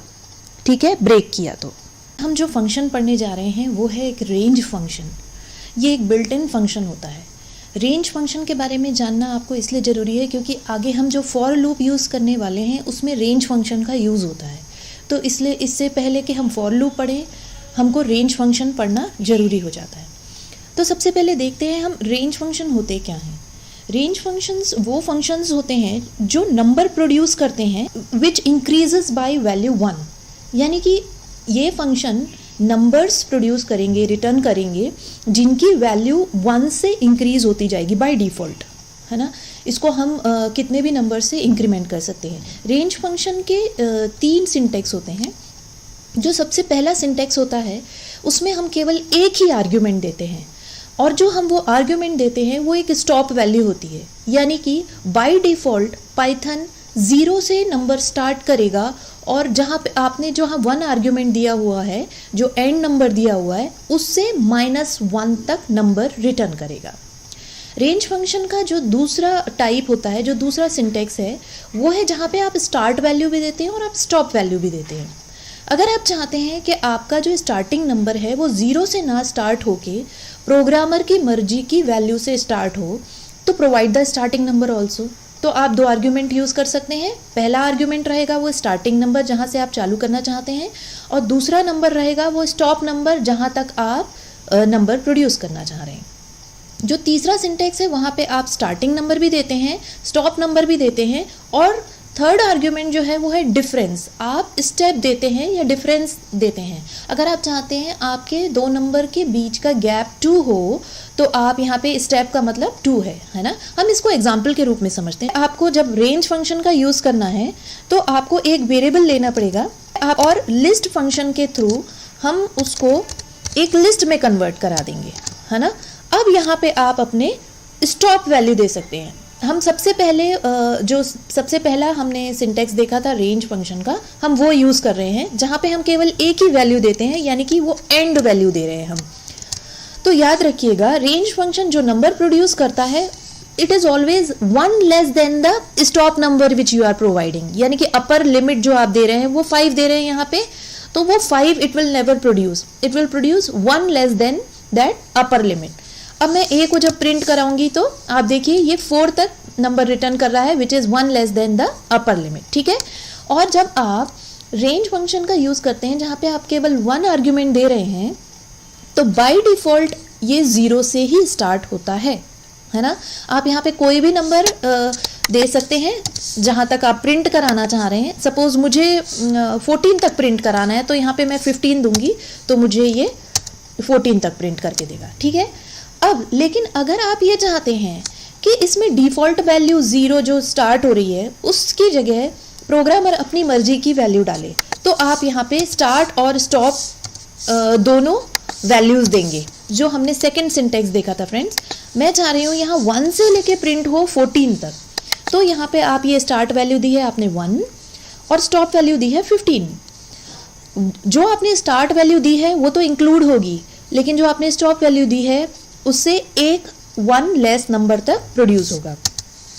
ठीक है, ब्रेक किया। तो हम जो फंक्शन पढ़ने जा रहे हैं वो है एक रेंज फंक्शन। ये एक बिल्ट इन फंक्शन होता है। रेंज फंक्शन के बारे में जानना आपको इसलिए ज़रूरी है क्योंकि आगे हम जो फॉर लूप यूज़ करने वाले हैं उसमें रेंज फंक्शन का यूज़ होता है। तो इसलिए इससे पहले कि हम फॉर लूप पढ़ें हमको रेंज फंक्शन पढ़ना ज़रूरी हो जाता है। तो सबसे पहले देखते हैं हम रेंज फंक्शन होते क्या हैं। रेंज फंक्शंस वो फंक्शंस होते हैं जो नंबर प्रोड्यूस करते हैं विच इंक्रीजेस बाय वैल्यू 1, यानी कि ये फंक्शन नंबर्स प्रोड्यूस करेंगे, रिटर्न करेंगे जिनकी वैल्यू 1 से इंक्रीज होती जाएगी बाय डिफ़ॉल्ट, है ना। इसको हम कितने भी नंबर से इंक्रीमेंट कर सकते हैं। रेंज फंक्शन के 3 सिंटेक्स होते हैं। जो सबसे पहला सिंटेक्स होता है उसमें हम केवल एक ही आर्ग्यूमेंट देते हैं, और जो हम वो आर्ग्यूमेंट देते हैं वो एक स्टॉप वैल्यू होती है, यानी कि बाय डिफ़ॉल्ट पाइथन 0 से नंबर स्टार्ट करेगा और जहाँ पे आपने जो 1 आर्ग्यूमेंट दिया हुआ है, जो एंड नंबर दिया हुआ है, उससे -1 तक नंबर रिटर्न करेगा। रेंज फंक्शन का जो दूसरा टाइप होता है, जो दूसरा सिंटेक्स है, वो है जहाँ पे आप स्टार्ट वैल्यू भी देते हैं और आप स्टॉप वैल्यू भी देते हैं। अगर आप चाहते हैं कि आपका जो स्टार्टिंग नंबर है वो 0 से ना स्टार्ट होके प्रोग्रामर की मर्जी की वैल्यू से स्टार्ट हो, तो provide the starting number also, तो आप दो आर्ग्यूमेंट यूज़ कर सकते हैं। पहला आर्ग्यूमेंट रहेगा वो स्टार्टिंग नंबर जहाँ से आप चालू करना चाहते हैं, और दूसरा नंबर रहेगा वो स्टॉप नंबर जहाँ तक आप नंबर प्रोड्यूस करना चाह रहे हैं। जो तीसरा सिंटेक्स है वहाँ पे आप स्टार्टिंग नंबर भी देते हैं, स्टॉप नंबर भी देते हैं, और थर्ड आर्ग्यूमेंट जो है वो है डिफरेंस। आप स्टेप देते हैं या डिफरेंस देते हैं। अगर आप चाहते हैं आपके दो नंबर के बीच का गैप 2 हो तो आप यहाँ पे स्टेप का मतलब 2 है ना। हम इसको एग्जाम्पल के रूप में समझते हैं। आपको जब रेंज फंक्शन का यूज़ करना है तो आपको एक वेरिएबल लेना पड़ेगा, और लिस्ट फंक्शन के थ्रू हम उसको एक लिस्ट में कन्वर्ट करा देंगे, है ना। अब यहाँ पे आप अपने स्टॉप वैल्यू दे सकते हैं। हम सबसे पहला हमने सिंटेक्स देखा था रेंज फंक्शन का, हम वो यूज़ कर रहे हैं जहाँ पे हम केवल एक ही वैल्यू देते हैं, यानी कि वो एंड वैल्यू दे रहे हैं हम। तो याद रखिएगा, रेंज फंक्शन जो नंबर प्रोड्यूस करता है it is always 1 less than the stop number which you are providing, यानी कि अपर लिमिट जो आप दे रहे हैं वो 5 दे रहे हैं यहाँ पे, तो वो 5 it will never produce, it will produce 1 less then that upper limit. अब मैं ए को जब प्रिंट कराऊंगी तो आप देखिए ये 4 तक नंबर रिटर्न कर रहा है which is 1 less than the upper limit, ठीक है। और जब आप रेंज फंक्शन का यूज़ करते हैं जहाँ पे आप केवल 1 आर्ग्यूमेंट दे रहे हैं तो बाय डिफ़ॉल्ट ये 0 से ही स्टार्ट होता है ना। आप यहाँ पे कोई भी नंबर दे सकते हैं जहाँ तक आप प्रिंट कराना चाह रहे हैं। सपोज़ मुझे 14 तक प्रिंट कराना है तो यहाँ पे मैं 15 दूंगी तो मुझे ये 14 तक प्रिंट करके देगा, ठीक है। अब लेकिन अगर आप ये चाहते हैं कि इसमें डिफ़ॉल्ट वैल्यू 0 जो स्टार्ट हो रही है उसकी जगह प्रोग्रामर अपनी मर्जी की वैल्यू डाले, तो आप यहाँ पे स्टार्ट और स्टॉप दोनों वैल्यूज़ देंगे जो हमने सेकंड सिंटेक्स देखा था फ्रेंड्स। मैं चाह रही हूँ यहाँ 1 से लेके प्रिंट हो 14 तक, तो यहाँ पे आप ये स्टार्ट वैल्यू दी है आपने 1 और स्टॉप वैल्यू दी है 15। जो आपने स्टार्ट वैल्यू दी है वो तो इंक्लूड होगी, लेकिन जो आपने स्टॉप वैल्यू दी है उससे एक 1 लेस नंबर तक प्रोड्यूस होगा।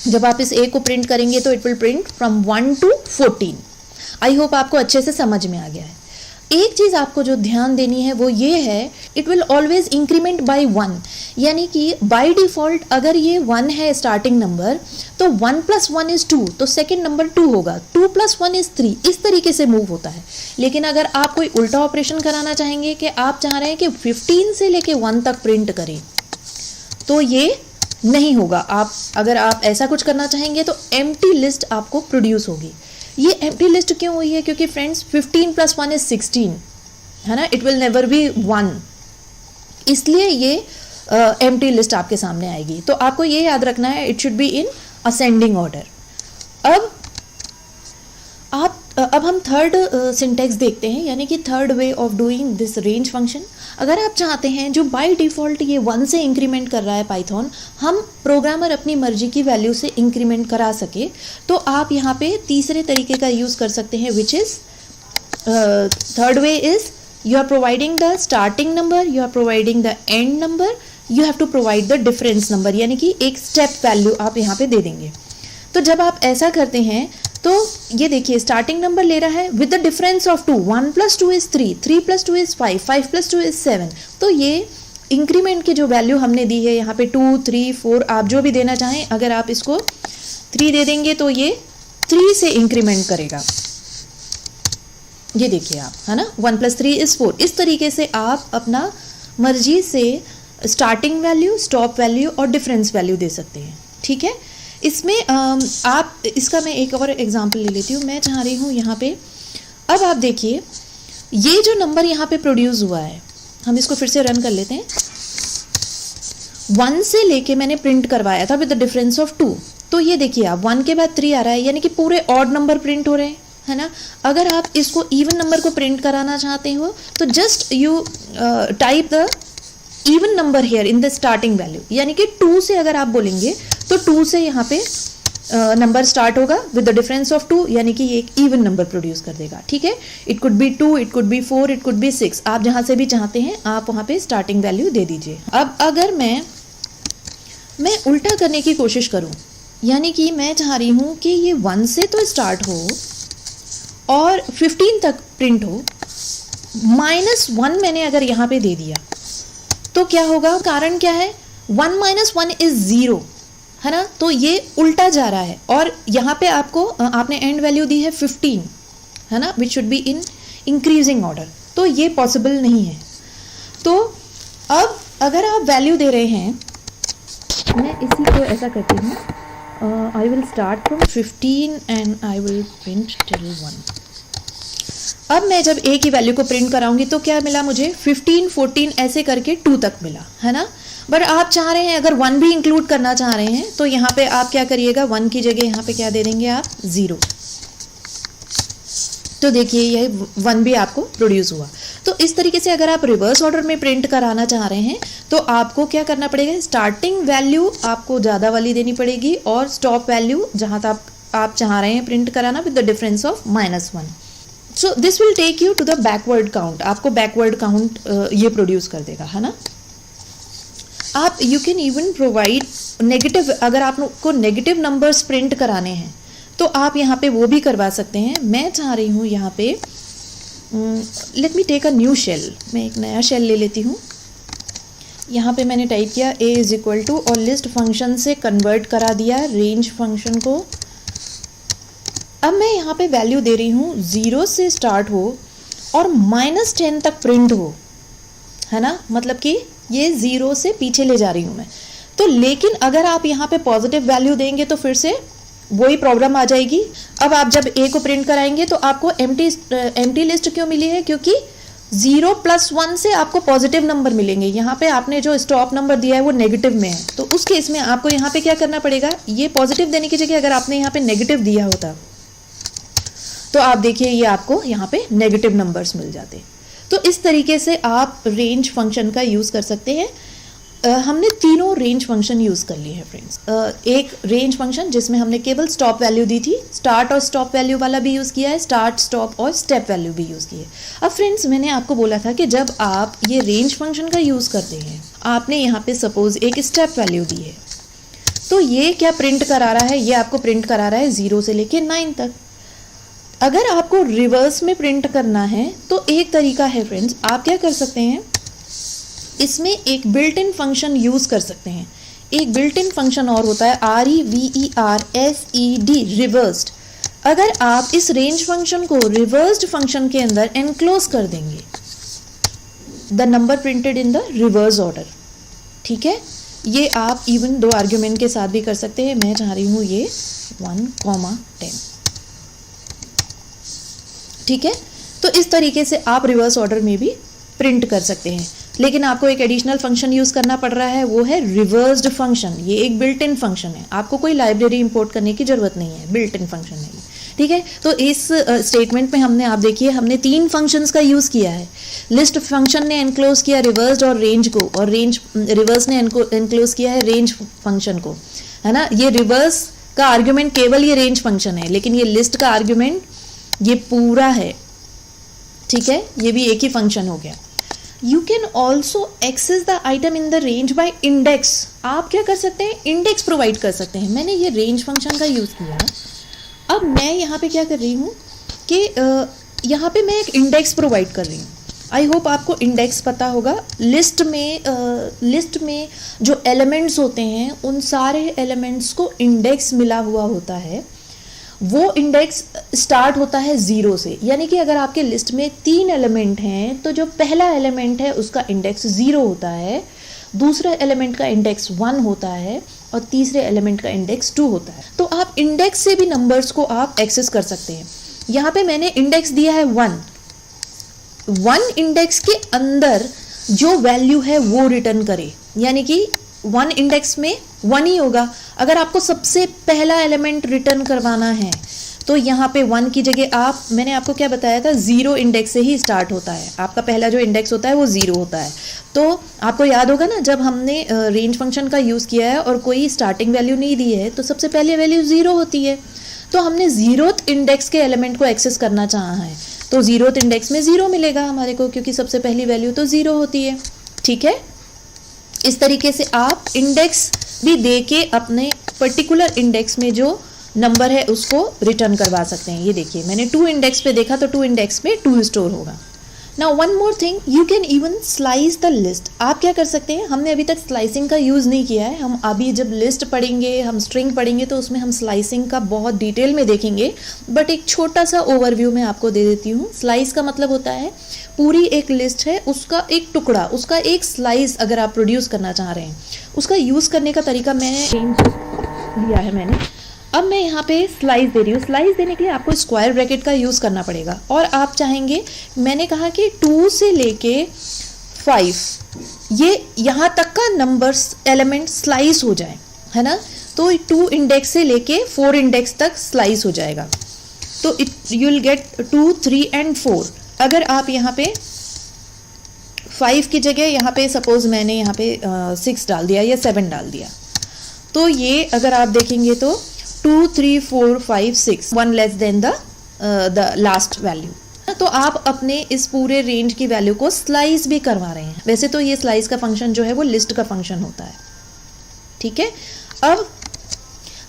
जब आप इस ए को प्रिंट करेंगे तो it will print from 1 to 14। I hope आपको अच्छे से समझ में आ गया है। एक चीज़ आपको जो ध्यान देनी है वो ये है, it will always increment by 1, यानी कि बाय डिफ़ॉल्ट अगर ये 1 है स्टार्टिंग नंबर तो 1 + 1 is 2, तो सेकेंड नंबर 2 होगा, 2 + 1 is 3, इस तरीके से मूव होता है। लेकिन अगर आप कोई उल्टा ऑपरेशन कराना चाहेंगे कि आप चाह रहे हैं कि 15 से लेके 1 तक प्रिंट करें तो ये नहीं होगा। अगर आप ऐसा कुछ करना चाहेंगे तो एम्प्टी लिस्ट आपको प्रोड्यूस होगी। ये एम्प्टी लिस्ट क्यों हुई है? क्योंकि फ्रेंड्स 15 + 1 is 16, है ना, इट विल नेवर बी 1, इसलिए ये एम्प्टी लिस्ट आपके सामने आएगी। तो आपको ये याद रखना है, it should be in ascending order. अब हम थर्ड सिंटेक्स देखते हैं, यानी कि third way of doing this range function. अगर आप चाहते हैं जो बाय डिफ़ॉल्ट ये 1 से इंक्रीमेंट कर रहा है पाइथन, हम प्रोग्रामर अपनी मर्जी की वैल्यू से इंक्रीमेंट करा सके, तो आप यहाँ पे तीसरे तरीके का यूज़ कर सकते हैं, which is third way is you are providing the starting number, you are providing the end number, you have to provide the difference number, यानी कि एक स्टेप वैल्यू आप यहाँ पे दे देंगे। तो जब आप ऐसा करते हैं तो ये देखिए स्टार्टिंग नंबर ले रहा है with the difference of 2, 1 + 2 is 3, 3 + 2 is 5, 5 + 2 is 7। तो ये इंक्रीमेंट की जो वैल्यू हमने दी है यहाँ पे 2, 3, 4 आप जो भी देना चाहें, अगर आप इसको 3 दे देंगे तो ये 3 से इंक्रीमेंट करेगा। ये देखिए आप, है ना, 1 + 3 is 4। इस तरीके से आप अपना मर्जी से स्टार्टिंग वैल्यू, स्टॉप वैल्यू और डिफरेंस वैल्यू दे सकते हैं, ठीक है। इसमें आप इसका मैं एक और एग्जांपल ले लेती हूँ। मैं चाह रही हूँ यहाँ पे, अब आप देखिए ये जो नंबर यहाँ पे प्रोड्यूस हुआ है, हम इसको फिर से रन कर लेते हैं। 1 से लेके मैंने प्रिंट करवाया था विद द डिफरेंस ऑफ 2, तो ये देखिए आप 1 के बाद 3 आ रहा है, यानी कि पूरे ऑड नंबर प्रिंट हो रहे हैं, है ना। अगर आप इसको इवन नंबर को प्रिंट कराना चाहते हो तो just you type the even number here in the starting value, यानी कि 2 से अगर आप बोलेंगे तो 2 से यहाँ पे नंबर स्टार्ट होगा विद द डिफरेंस ऑफ 2, यानी कि ये एक इवन नंबर प्रोड्यूस कर देगा, ठीक है। It could be 2, it could be 4, it could be 6, आप जहाँ से भी चाहते हैं आप वहाँ पे स्टार्टिंग वैल्यू दे दीजिए। अब अगर मैं उल्टा करने की कोशिश करूँ, यानी कि मैं चाह रही हूँ कि ये 1 से तो स्टार्ट हो और 15 तक प्रिंट हो, -1 मैंने अगर यहाँ पे दे दिया तो क्या होगा? कारण क्या है? 1 - 1 is 0, है ना, तो ये उल्टा जा रहा है। और यहाँ पे आपको आपने एंड वैल्यू दी है 15, है ना, which should be in increasing order, तो ये पॉसिबल नहीं है। तो अब अगर आप वैल्यू दे रहे हैं, मैं इसी को ऐसा करती हूँ, I will start from 15 and I will print till 1। अब मैं जब a की वैल्यू को प्रिंट कराऊंगी तो क्या मिला मुझे, 15, 14 ऐसे करके 2 तक मिला, है ना। बट आप चाह रहे हैं अगर 1 भी इंक्लूड करना चाह रहे हैं तो यहाँ पे आप क्या करिएगा, 1 की जगह यहाँ पे क्या दे देंगे आप, 0। तो देखिए ये 1 भी आपको प्रोड्यूस हुआ। तो इस तरीके से अगर आप रिवर्स ऑर्डर में प्रिंट कराना चाह रहे हैं तो आपको क्या करना पड़ेगा, स्टार्टिंग वैल्यू आपको ज़्यादा वाली देनी पड़ेगी और स्टॉप वैल्यू जहाँ तक आप चाह रहे हैं प्रिंट कराना with the difference of -1। So this will take you to the backward count, आपको बैकवर्ड काउंट ये प्रोड्यूस कर देगा, है ना। आप you can even provide negative, अगर आपको नेगेटिव नंबर्स प्रिंट कराने हैं तो आप यहाँ पे वो भी करवा सकते हैं। मैं चाह रही हूँ यहाँ पे, let me take a new shell, मैं एक नया शेल ले लेती हूँ। यहाँ पे मैंने टाइप किया a इज इक्वल टू और लिस्ट फंक्शन से कन्वर्ट करा दिया रेंज फंक्शन को। अब मैं यहाँ पे वैल्यू दे रही हूँ 0 से स्टार्ट हो और -10 तक प्रिंट हो, है ना, मतलब कि ये 0 से पीछे ले जा रही हूँ मैं। तो लेकिन अगर आप यहाँ पे पॉजिटिव वैल्यू देंगे तो फिर से वही प्रॉब्लम आ जाएगी। अब आप जब a को प्रिंट कराएंगे तो आपको एम्प्टी लिस्ट क्यों मिली है, क्योंकि 0 + 1 से आपको पॉजिटिव नंबर मिलेंगे। यहाँ पे आपने जो स्टॉप नंबर दिया है वो नेगेटिव में है, तो उस केस में आपको यहाँ पे क्या करना पड़ेगा, ये पॉजिटिव देने की जगह अगर आपने यहाँ पे नेगेटिव दिया होता तो आप देखिए ये आपको यहाँ पे नेगेटिव नंबर्स मिल जाते। तो इस तरीके से आप रेंज फंक्शन का यूज़ कर सकते हैं। हमने तीनों रेंज फंक्शन यूज़ कर लिए हैं फ्रेंड्स। एक रेंज फंक्शन जिसमें हमने केवल स्टॉप वैल्यू दी थी, स्टार्ट और स्टॉप वैल्यू वाला भी यूज़ किया है, स्टार्ट, स्टॉप और स्टेप वैल्यू भी यूज़ की है। अब फ्रेंड्स मैंने आपको बोला था कि जब आप ये रेंज फंक्शन का यूज़ करते हैं, आपने यहाँ पे सपोज एक स्टेप वैल्यू दी है, तो ये क्या प्रिंट करा रहा है, ये आपको प्रिंट करा रहा है 0 से लेके 9 तक। अगर आपको रिवर्स में प्रिंट करना है तो एक तरीका है फ्रेंड्स, आप क्या कर सकते हैं, इसमें एक बिल्ट इन फंक्शन यूज़ कर सकते हैं। एक बिल्ट इन फंक्शन और होता है REVERSED, रिवर्स्ड। अगर आप इस रेंज फंक्शन को रिवर्स्ड फंक्शन के अंदर एनक्लोज कर देंगे, the number printed in the reverse order, ठीक है, ये आप इवन 2 आर्ग्यूमेंट के साथ भी कर सकते हैं। मैं चाह रही हूँ ये 1,10, ठीक है। तो इस तरीके से आप रिवर्स ऑर्डर में भी प्रिंट कर सकते हैं, लेकिन आपको एक एडिशनल फंक्शन यूज़ करना पड़ रहा है, वो है रिवर्स्ड फंक्शन। ये एक बिल्ट इन फंक्शन है, आपको कोई लाइब्रेरी इंपोर्ट करने की ज़रूरत नहीं है, बिल्ट इन फंक्शन है ये, ठीक है। तो इस स्टेटमेंट में हमने, आप देखिए, हमने 3 फंक्शंस का यूज़ किया है। लिस्ट फंक्शन ने एनक्लोज किया रिवर्स्ड और रेंज को, और रिवर्स ने एनक्लोज किया है रेंज फंक्शन को, है ना। ये रिवर्स का आर्ग्यूमेंट केवल ये रेंज फंक्शन है, लेकिन ये लिस्ट का आर्ग्यूमेंट ये पूरा है, ठीक है, ये भी एक ही फंक्शन हो गया। You can also access the item in the range by index. आप क्या कर सकते हैं, इंडेक्स प्रोवाइड कर सकते हैं। मैंने ये रेंज फंक्शन का यूज़ किया। अब मैं यहाँ पे क्या कर रही हूँ कि यहाँ पे मैं एक इंडेक्स प्रोवाइड कर रही हूँ। आई होप आपको इंडेक्स पता होगा। लिस्ट में जो एलिमेंट्स होते हैं उन सारे एलिमेंट्स को इंडेक्स मिला हुआ होता है। वो इंडेक्स स्टार्ट होता है 0 से, यानी कि अगर आपके लिस्ट में 3 एलिमेंट हैं तो जो पहला एलिमेंट है उसका इंडेक्स 0 होता है, दूसरे एलिमेंट का इंडेक्स 1 होता है और तीसरे एलिमेंट का इंडेक्स 2 होता है। तो आप इंडेक्स से भी नंबर्स को आप एक्सेस कर सकते हैं। यहाँ पे मैंने इंडेक्स दिया है 1 इंडेक्स के अंदर जो वैल्यू है वो रिटर्न करे, यानी कि 1 इंडेक्स में 1 ही होगा। अगर आपको सबसे पहला एलिमेंट रिटर्न करवाना है तो यहाँ पे 1 की जगह मैंने आपको क्या बताया था, 0 इंडेक्स से ही स्टार्ट होता है। आपका पहला जो इंडेक्स होता है वो 0 होता है। तो आपको याद होगा ना, जब हमने रेंज फंक्शन का यूज़ किया है और कोई स्टार्टिंग वैल्यू नहीं दी है तो सबसे पहले वैल्यू 0 होती है। तो हमने 0th इंडेक्स के एलिमेंट को एक्सेस करना चाहा है, तो 0th इंडेक्स में 0 मिलेगा हमारे को, क्योंकि सबसे पहली वैल्यू तो 0 होती है, ठीक है। इस तरीके से आप इंडेक्स भी दे के अपने पर्टिकुलर इंडेक्स में जो नंबर है उसको रिटर्न करवा सकते हैं। ये देखिए, मैंने 2 इंडेक्स पे देखा तो 2 इंडेक्स में 2 स्टोर होगा, now one more thing, you can even slice the list. आप क्या कर सकते हैं, हमने अभी तक स्लाइसिंग का यूज़ नहीं किया है, हम अभी जब लिस्ट पढ़ेंगे, हम स्ट्रिंग पढ़ेंगे तो उसमें हम स्लाइसिंग का बहुत डिटेल में देखेंगे, बट एक छोटा सा ओवरव्यू मैं आपको दे देती हूँ। स्लाइस का मतलब होता है पूरी एक लिस्ट है, उसका एक टुकड़ा, उसका एक स्लाइस अगर आप प्रोड्यूस करना चाह रहे हैं, उसका यूज़ करने का तरीका मैंने लिया है मैंने। अब मैं यहाँ पे स्लाइस दे रही हूँ। स्लाइस देने के लिए आपको स्क्वायर ब्रैकेट का यूज़ करना पड़ेगा, और आप चाहेंगे, मैंने कहा कि 2 से लेके 5 ये यहाँ तक का नंबर्स एलिमेंट स्लाइस हो जाए, है ना। तो 2 इंडेक्स से लेके 4 इंडेक्स तक स्लाइस हो जाएगा, तो यू विल गेट 2, 3 एंड 4। अगर आप यहाँ पे 5 की जगह यहाँ पे सपोज मैंने यहाँ पे 6 डाल दिया या 7 डाल दिया, तो ये अगर आप देखेंगे तो 2, 3, 4, 5, 6, 1 less than the last value. तो आप अपने इस पूरे रेंज की वैल्यू को स्लाइस भी करवा रहे हैं। वैसे तो ये स्लाइस का फंक्शन जो है वो लिस्ट का फंक्शन होता है, ठीक है। अब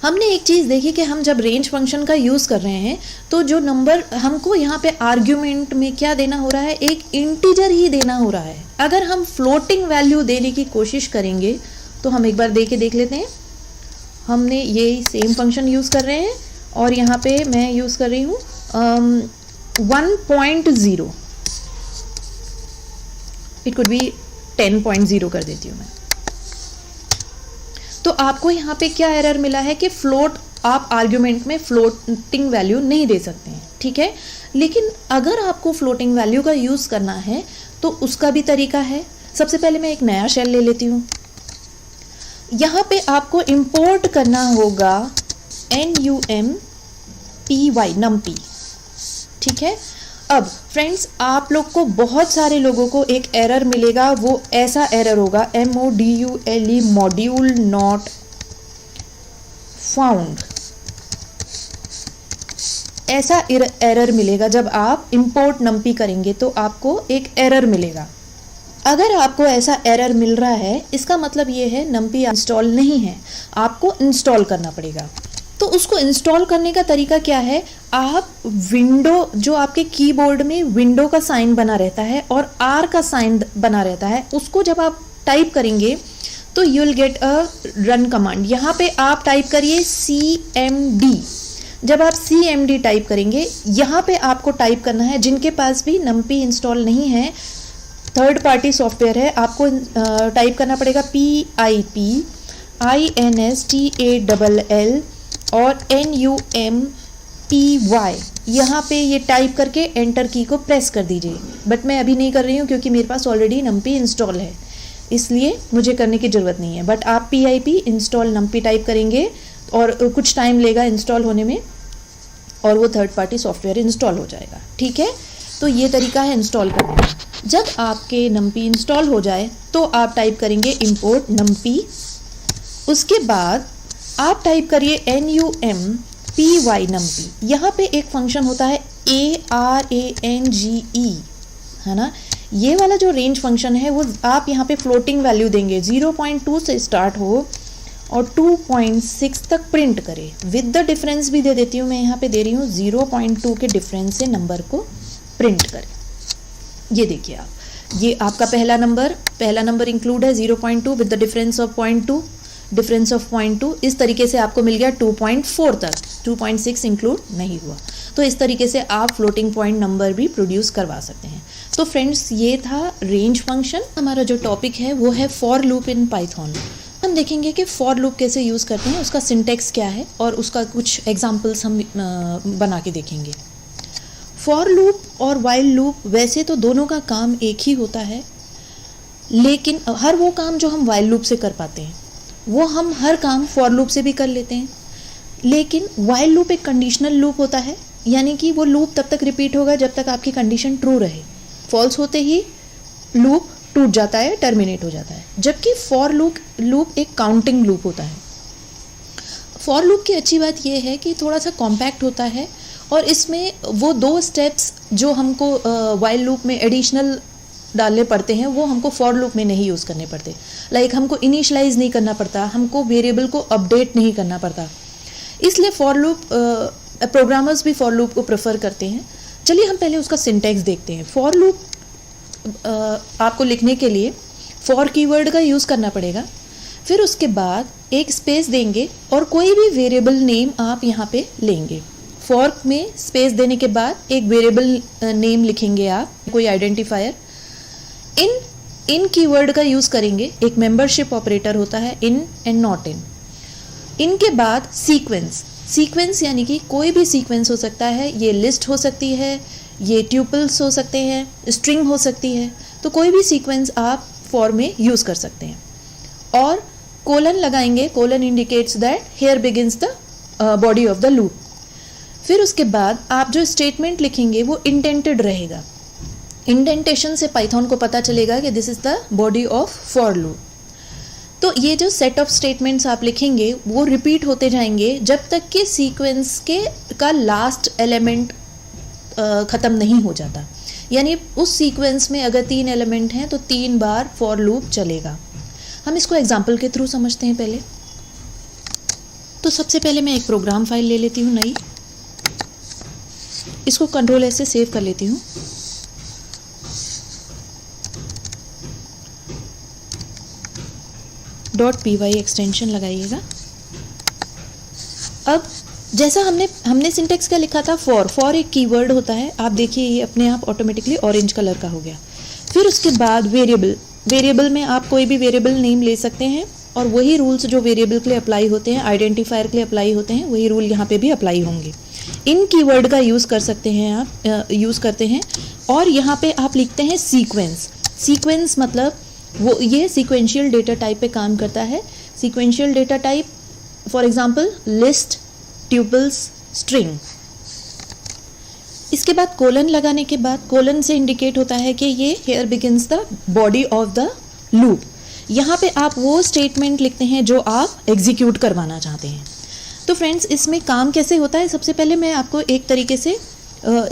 हमने एक चीज़ देखी कि हम जब रेंज फंक्शन का यूज़ कर रहे हैं तो जो नंबर हमको यहाँ पे आर्ग्यूमेंट में क्या देना हो रहा है, एक इंटीजर ही देना हो रहा है। अगर हम फ्लोटिंग वैल्यू देने की कोशिश करेंगे तो हम एक बार देख लेते हैं। हमने ये सेम फंक्शन यूज़ कर रहे हैं और यहाँ पे मैं यूज़ कर रही हूँ 1.0, इट कुड बी 10.0 कर देती हूँ मैं। तो आपको यहाँ पे क्या एरर मिला है कि फ्लोट, आप आर्ग्यूमेंट में फ्लोटिंग वैल्यू नहीं दे सकते हैं, ठीक है। लेकिन अगर आपको फ्लोटिंग वैल्यू का यूज़ करना है तो उसका भी तरीका है। सबसे पहले मैं एक नया शेल ले लेती हूँ। यहाँ पे आपको इंपोर्ट करना होगा numpy, ठीक है। अब फ्रेंड्स, आप लोग को, बहुत सारे लोगों को एक एरर मिलेगा, वो ऐसा एरर होगा MODULE, मॉड्यूल नॉट फाउंड। ऐसा एरर मिलेगा जब आप इंपोर्ट numpy करेंगे तो आपको एक एरर मिलेगा। अगर आपको ऐसा एरर मिल रहा है, इसका मतलब ये है numpy इंस्टॉल नहीं है, आपको इंस्टॉल करना पड़ेगा। तो उसको इंस्टॉल करने का तरीका क्या है, आप विंडो, जो आपके कीबोर्ड में विंडो का साइन बना रहता है और आर का साइन बना रहता है, उसको जब आप टाइप करेंगे तो you will get a run command. यहाँ पे आप टाइप करिए CMD। जब आप CMD टाइप करेंगे, यहाँ पे आपको टाइप करना है, जिनके पास भी numpy इंस्टॉल नहीं है, थर्ड पार्टी सॉफ्टवेयर है, आपको टाइप करना पड़ेगा PIPINSTALL और NUMPY। यहाँ पे ये टाइप करके एंटर की को प्रेस कर दीजिए। बट मैं अभी नहीं कर रही हूँ क्योंकि मेरे पास ऑलरेडी numpy इंस्टॉल है, इसलिए मुझे करने की ज़रूरत नहीं है। बट आप PIP इंस्टॉल numpy टाइप करेंगे और कुछ टाइम लेगा इंस्टॉल होने में, और वो थर्ड पार्टी सॉफ्टवेयर इंस्टॉल हो जाएगा, ठीक है। तो ये तरीका है इंस्टॉल करने का। जब आपके numpy इंस्टॉल हो जाए तो आप टाइप करेंगे import numpy। उसके बाद आप टाइप करिए NUMPY numpy। यहाँ पे एक फंक्शन होता है ARANGE, है ना। ये वाला जो रेंज फंक्शन है वो आप यहाँ पे फ्लोटिंग वैल्यू देंगे, 0.2 से स्टार्ट हो और 2.6 तक प्रिंट करे। विद द डिफरेंस भी दे देती हूँ मैं, यहाँ पे दे रही हूँ 0.2 के डिफरेंस से नंबर को प्रिंट करें। ये देखिए आप, ये आपका पहला नंबर इंक्लूड है 0.2 with the difference of 0.2, difference of 0.2। इस तरीके से आपको मिल गया 2.4 तक, 2.6 इंक्लूड नहीं हुआ। तो इस तरीके से आप फ्लोटिंग पॉइंट नंबर भी प्रोड्यूस करवा सकते हैं। तो फ्रेंड्स, ये था रेंज फंक्शन। हमारा जो टॉपिक है वो है फॉर लूप इन पाइथन। हम देखेंगे कि फॉर लूप कैसे यूज़ करते हैं, उसका सिंटेक्स क्या है, और उसका कुछ एग्जाम्पल्स हम बना के देखेंगे। फॉर लूप और वाइल लूप, वैसे तो दोनों का काम एक ही होता है, लेकिन हर वो काम जो हम वाइल लूप से कर पाते हैं वो हम हर काम फॉर लूप से भी कर लेते हैं। लेकिन वाइल लूप एक कंडीशनल लूप होता है, यानी कि वो लूप तब तक रिपीट होगा जब तक आपकी कंडीशन ट्रू रहे। फॉल्स होते ही लूप टूट जाता है, टर्मिनेट हो जाता है। जबकि फॉर लूप एक काउंटिंग लूप होता है। फॉर लूप की अच्छी बात यह है कि थोड़ा सा कॉम्पैक्ट होता है, और इसमें वो 2 स्टेप्स जो हमको वाइल लूप में एडिशनल डालने पड़ते हैं वो हमको फॉर लूप में नहीं यूज़ करने पड़ते। लाइक हमको इनिशलाइज नहीं करना पड़ता, हमको वेरिएबल को अपडेट नहीं करना पड़ता। इसलिए फॉर लूप, प्रोग्रामर्स भी फॉर लूप को प्रेफर करते हैं। चलिए हम पहले उसका सिंटैक्स देखते हैं। फॉर लूप आपको लिखने के लिए फॉर कीवर्ड का यूज़ करना पड़ेगा। फिर उसके बाद एक स्पेस देंगे और कोई भी वेरिएबल नेम आप यहाँ पे लेंगे। फॉर में स्पेस देने के बाद एक वेरिएबल नेम लिखेंगे आप, कोई आइडेंटिफायर। इन कीवर्ड का यूज़ करेंगे, एक मेंबरशिप ऑपरेटर होता है इन एंड नॉट इन। इनके बाद सीक्वेंस यानी कि कोई भी सीक्वेंस हो सकता है, ये लिस्ट हो सकती है, ये ट्यूपल्स हो सकते हैं, स्ट्रिंग हो सकती है, तो कोई भी सीक्वेंस आप फॉर में यूज़ कर सकते हैं। और कोलन लगाएंगे, colon indicates that here begins the body of the loop. फिर उसके बाद आप जो स्टेटमेंट लिखेंगे वो इंडेंटेड रहेगा। इंडेंटेशन से पाइथन को पता चलेगा कि this is the body of for loop. तो ये जो सेट ऑफ स्टेटमेंट्स आप लिखेंगे वो रिपीट होते जाएंगे जब तक कि सीक्वेंस का लास्ट एलिमेंट ख़त्म नहीं हो जाता। यानी उस सीक्वेंस में अगर 3 एलिमेंट हैं तो 3 बार फॉर लूप चलेगा। हम इसको एग्जाम्पल के थ्रू समझते हैं पहले। तो सबसे पहले मैं एक प्रोग्राम फाइल ले लेती हूँ नई, इसको कंट्रोल एस से सेव कर लेती हूँ। .py एक्सटेंशन लगाइएगा। अब जैसा हमने सिंटेक्स क्या लिखा था, फॉर एक कीवर्ड होता है। आप देखिए ये अपने आप ऑटोमेटिकली ऑरेंज कलर का हो गया। फिर उसके बाद वेरिएबल में आप कोई भी वेरिएबल नेम ले सकते हैं और वही रूल्स जो वेरिएबल के लिए अप्लाई होते हैं, आइडेंटिफायर के लिए अप्लाई होते हैं, वही रूल यहाँ पे भी अप्लाई होंगे। इन कीवर्ड का यूज़ कर सकते हैं आप, यूज़ करते हैं। और यहाँ पे आप लिखते हैं सीक्वेंस मतलब वो ये सीक्वेंशियल डेटा टाइप पे काम करता है। Sequential data type for example list, tuples, string. इसके बाद कोलन लगाने के बाद कोलन से इंडिकेट होता है कि ये here begins the body of the loop. यहाँ पे आप वो स्टेटमेंट लिखते हैं जो आप एग्जीक्यूट करवाना चाहते हैं। तो फ्रेंड्स इसमें काम कैसे होता है, सबसे पहले मैं आपको एक तरीके से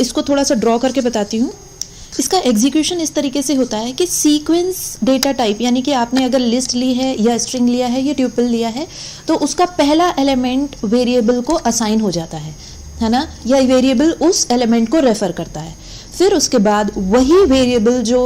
इसको थोड़ा सा ड्रॉ करके बताती हूँ। इसका एग्जीक्यूशन इस तरीके से होता है कि सीक्वेंस डेटा टाइप यानी कि आपने अगर लिस्ट ली है या स्ट्रिंग लिया है या ट्यूपल लिया है तो उसका पहला एलिमेंट वेरिएबल को असाइन हो जाता है ना, या वेरिएबल उस एलिमेंट को रेफर करता है। फिर उसके बाद वही वेरिएबल जो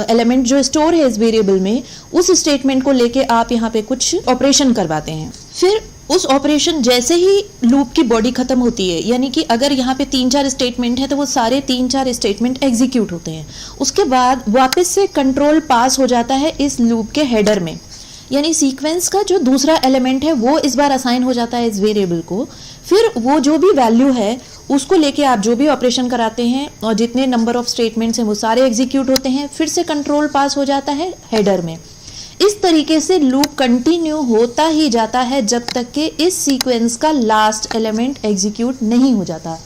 एलिमेंट जो स्टोर है इस वेरिएबल में, उस स्टेटमेंट को लेके आप यहाँ पे कुछ ऑपरेशन करवाते हैं। फिर उस ऑपरेशन जैसे ही लूप की बॉडी खत्म होती है, यानी कि अगर यहाँ पे 3-4 स्टेटमेंट है तो वो सारे 3-4 स्टेटमेंट एग्जीक्यूट होते हैं। उसके बाद वापस से कंट्रोल पास हो जाता है इस लूप के हेडर में, यानी सीक्वेंस का जो दूसरा एलिमेंट है वो इस बार असाइन हो जाता है इस वेरिएबल को। फिर वो जो भी वैल्यू है उसको लेके आप जो भी ऑपरेशन कराते हैं और जितने नंबर ऑफ स्टेटमेंट्स हैं वो सारे एग्जीक्यूट होते हैं। फिर से कंट्रोल पास हो जाता है हेडर में। इस तरीके से लूप कंटिन्यू होता ही जाता है जब तक कि इस सीक्वेंस का लास्ट एलिमेंट एग्जीक्यूट नहीं हो जाता।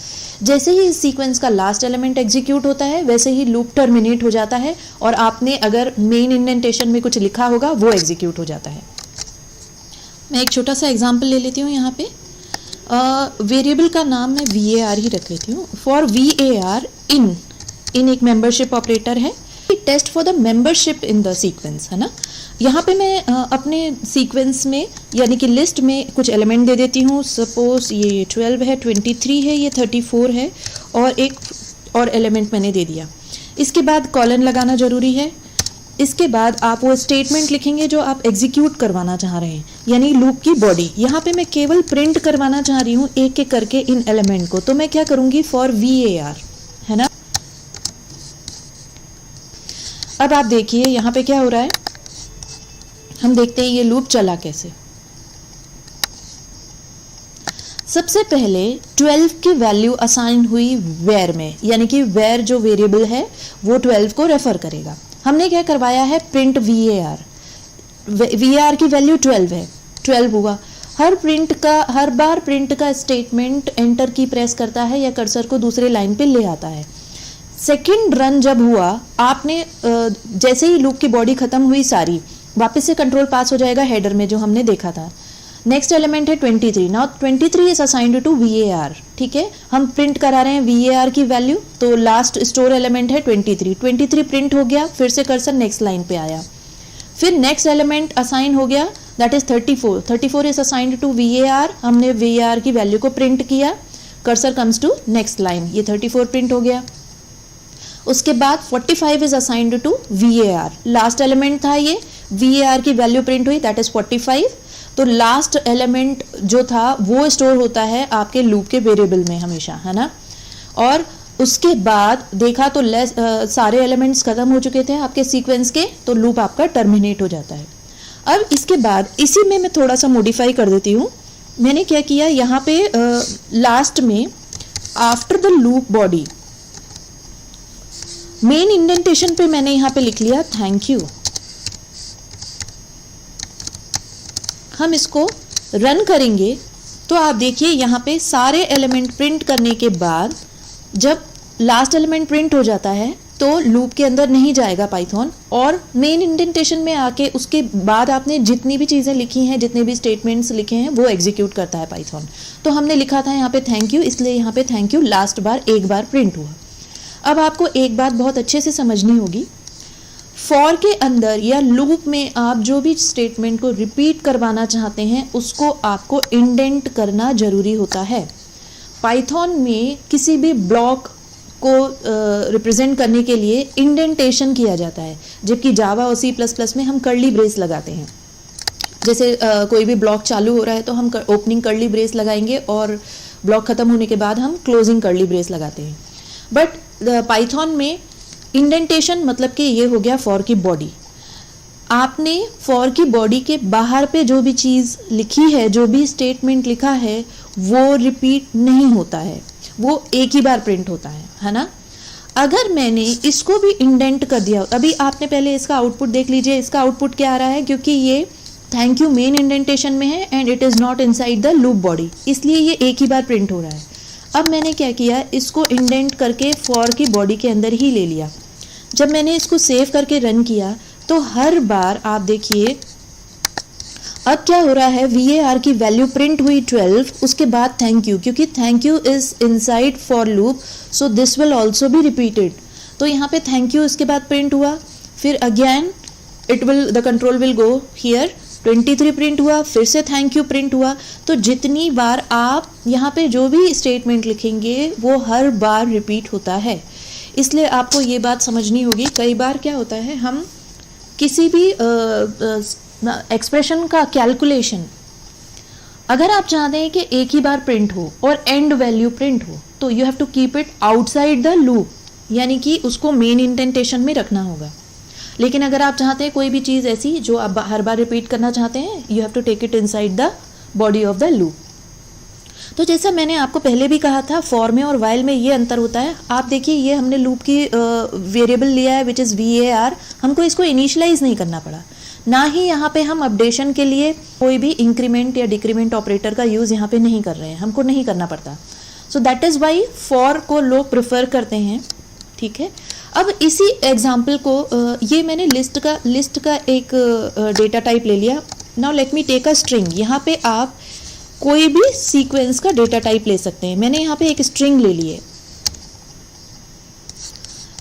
जैसे ही इस सीक्वेंस का लास्ट एलिमेंट एग्जीक्यूट होता है वैसे ही लूप टर्मिनेट हो जाता है और आपने अगर मेन इंडेंटेशन में कुछ लिखा होगा वो एग्जीक्यूट हो जाता है। मैं एक छोटा सा एग्जांपल ले लेती हूँ। यहाँ पे वेरिएबल का नाम मैं var ही रख लेती हूँ। फॉर var इन एक मेंबरशिप ऑपरेटर है, test for the membership in the sequence, है ना। यहाँ पे मैं अपने सीक्वेंस में यानी कि लिस्ट में कुछ एलिमेंट दे देती हूँ। सपोज ये 12 है, 23 है, ये 34 है और एक और एलिमेंट मैंने दे दिया। इसके बाद कॉलन लगाना ज़रूरी है। इसके बाद आप वो स्टेटमेंट लिखेंगे जो आप एग्जीक्यूट करवाना चाह रहे हैं, यानी लूप की बॉडी। यहाँ पे मैं केवल प्रिंट करवाना चाह रही हूँ एक एक करके इन एलिमेंट को, तो मैं क्या करूँगी फॉर var, है ना। अब आप देखिए यहाँ पे क्या हो रहा है, हम देखते हैं ये लूप चला कैसे। सबसे पहले 12 की वैल्यू असाइन हुई वेयर में, यानी कि वेयर जो वेरिएबल है वो 12 को रेफर करेगा। हमने क्या करवाया है प्रिंट var की वैल्यू 12 है, 12 हुआ। हर बार प्रिंट का स्टेटमेंट एंटर की प्रेस करता है या कर्सर को दूसरे लाइन पे ले आता है। सेकंड रन जब हुआ, आपने जैसे ही लूप की बॉडी खत्म हुई सारी, वापस से कंट्रोल पास हो जाएगा हेडर में जो हमने देखा था। नेक्स्ट एलिमेंट है 23। Now 23 is assigned to var, ठीक है। हम प्रिंट करा रहे हैं var की वैल्यू, तो लास्ट स्टोर एलिमेंट है 23 प्रिंट हो गया। फिर से कर्सर नेक्स्ट लाइन पे आया। फिर नेक्स्ट एलिमेंट असाइन हो गया, that is 34 is assigned to var। हमने var की वैल्यू को प्रिंट किया, cursor comes to next line, ये 34 प्रिंट हो गया। उसके बाद 45 is assigned to VAR, last element था ये, VAR की वैल्यू प्रिंट हुई, दैट इज 45। तो लास्ट एलिमेंट जो था वो स्टोर होता है आपके लूप के वेरिएबल में हमेशा, है ना। और उसके बाद देखा तो सारे एलिमेंट्स खत्म हो चुके थे आपके सीक्वेंस के, तो लूप आपका टर्मिनेट हो जाता है। अब इसके बाद इसी में मैं थोड़ा सा मॉडिफाई कर देती हूँ। मैंने क्या किया, यहाँ पे लास्ट में after the loop body main indentation पे मैंने यहाँ पे लिख लिया थैंक यू। हम इसको रन करेंगे तो आप देखिए यहाँ पे सारे एलिमेंट प्रिंट करने के बाद जब लास्ट एलिमेंट प्रिंट हो जाता है तो लूप के अंदर नहीं जाएगा पाइथन, और मेन इंडेंटेशन में आके उसके बाद आपने जितनी भी चीज़ें लिखी हैं, जितने भी स्टेटमेंट्स लिखे हैं, वो एग्जीक्यूट करता है पाइथन। तो हमने लिखा था यहाँ पे थैंक यू, इसलिए यहाँ पे थैंक यू लास्ट बार एक बार प्रिंट हुआ। अब आपको एक बात बहुत अच्छे से समझनी होगी, फॉर के अंदर या लूप में आप जो भी स्टेटमेंट को रिपीट करवाना चाहते हैं उसको आपको इंडेंट करना जरूरी होता है। पाइथन में किसी भी ब्लॉक को रिप्रेजेंट करने के लिए इंडेंटेशन किया जाता है, जबकि जावा और C++ में हम कर्ली ब्रेस लगाते हैं। जैसे कोई भी ब्लॉक चालू हो रहा है तो हम ओपनिंग कर्ली ब्रेस लगाएंगे और ब्लॉक खत्म होने के बाद हम क्लोजिंग कर्ली ब्रेस लगाते हैं। बट पाइथन में इंडेंटेशन मतलब कि ये हो गया फॉर की बॉडी। आपने फॉर की बॉडी के बाहर पे जो भी चीज़ लिखी है, जो भी स्टेटमेंट लिखा है, वो रिपीट नहीं होता है, वो एक ही बार प्रिंट होता है ना। अगर मैंने इसको भी इंडेंट कर दिया, अभी आपने पहले इसका आउटपुट देख लीजिए, इसका आउटपुट क्या आ रहा है, क्योंकि ये थैंक यू मेन इंडेंटेशन में है and it is not inside the loop body, इसलिए ये एक ही बार प्रिंट हो रहा है। अब मैंने क्या किया, इसको इंडेंट करके फॉर की बॉडी के अंदर ही ले लिया। जब मैंने इसको सेव करके रन किया तो हर बार आप देखिए अब क्या हो रहा है, VAR की वैल्यू प्रिंट हुई 12, उसके बाद थैंक यू, क्योंकि thank you is inside for loop, so this will also be repeated. तो यहाँ पे थैंक यू इसके बाद प्रिंट हुआ, फिर again the control will go here, 23 print हुआ, फिर से थैंक यू प्रिंट हुआ। तो जितनी बार आप यहाँ पे जो भी स्टेटमेंट लिखेंगे वो हर बार रिपीट होता है, इसलिए आपको ये बात समझनी होगी। कई बार क्या होता है, हम किसी भी एक्सप्रेशन का कैलकुलेशन अगर आप चाहते हैं कि एक ही बार प्रिंट हो और एंड वैल्यू प्रिंट हो, तो you have to keep it outside the loop, यानी कि उसको मेन इंडेंटेशन में रखना होगा। लेकिन अगर आप चाहते हैं कोई भी चीज़ ऐसी जो आप हर बार रिपीट करना चाहते हैं, you have to take it inside the body of the loop. तो जैसा मैंने आपको पहले भी कहा था, फॉर में और वाइल में ये अंतर होता है। आप देखिए ये हमने लूप की वेरिएबल लिया है विच इज़ VAR, हमको इसको इनिशियलाइज नहीं करना पड़ा, ना ही यहाँ पे हम अपडेशन के लिए कोई भी इंक्रीमेंट या डिक्रीमेंट ऑपरेटर का यूज़ यहाँ पे नहीं कर रहे हैं, हमको नहीं करना पड़ता। So that is why for को लोग प्रेफर करते हैं, ठीक है। अब इसी एग्जाम्पल को ये मैंने लिस्ट का एक डेटा टाइप ले लिया। Now let me take a string. यहाँ पे आप कोई भी सीक्वेंस का डेटा टाइप ले सकते हैं। मैंने यहाँ पे एक स्ट्रिंग ले ली है।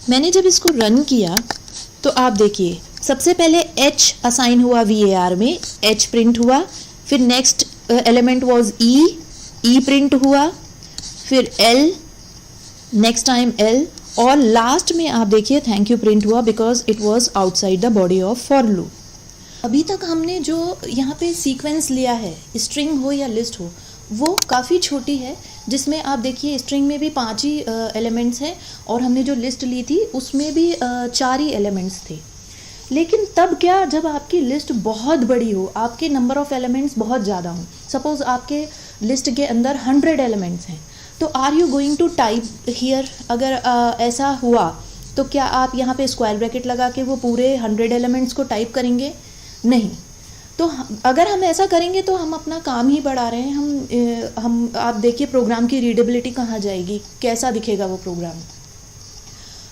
मैंने जब इसको रन किया तो आप देखिए सबसे पहले H असाइन हुआ VAR में, H प्रिंट हुआ, फिर next element was E print हुआ, फिर L, नेक्स्ट टाइम L, और लास्ट में आप देखिए थैंक यू प्रिंट हुआ because it was outside the body of for loop. अभी तक हमने जो यहाँ पे सीक्वेंस लिया है, स्ट्रिंग हो या लिस्ट हो, वो काफ़ी छोटी है, जिसमें आप देखिए स्ट्रिंग में भी 5 ही एलिमेंट्स हैं और हमने जो लिस्ट ली थी उसमें भी 4 ही एलिमेंट्स थे। लेकिन तब क्या, जब आपकी लिस्ट बहुत बड़ी हो, आपके नंबर ऑफ एलिमेंट्स बहुत ज़्यादा हों, सपोज़ आपके लिस्ट के अंदर 100 एलिमेंट्स हैं, तो are you going to type here, अगर ऐसा हुआ तो क्या आप यहाँ पे स्क्वायर ब्रैकेट लगा के वो पूरे 100 एलिमेंट्स को टाइप करेंगे? नहीं। तो अगर हम ऐसा करेंगे तो हम अपना काम ही बढ़ा रहे हैं। हम आप देखिए प्रोग्राम की रीडेबिलिटी कहाँ जाएगी, कैसा दिखेगा वो प्रोग्राम।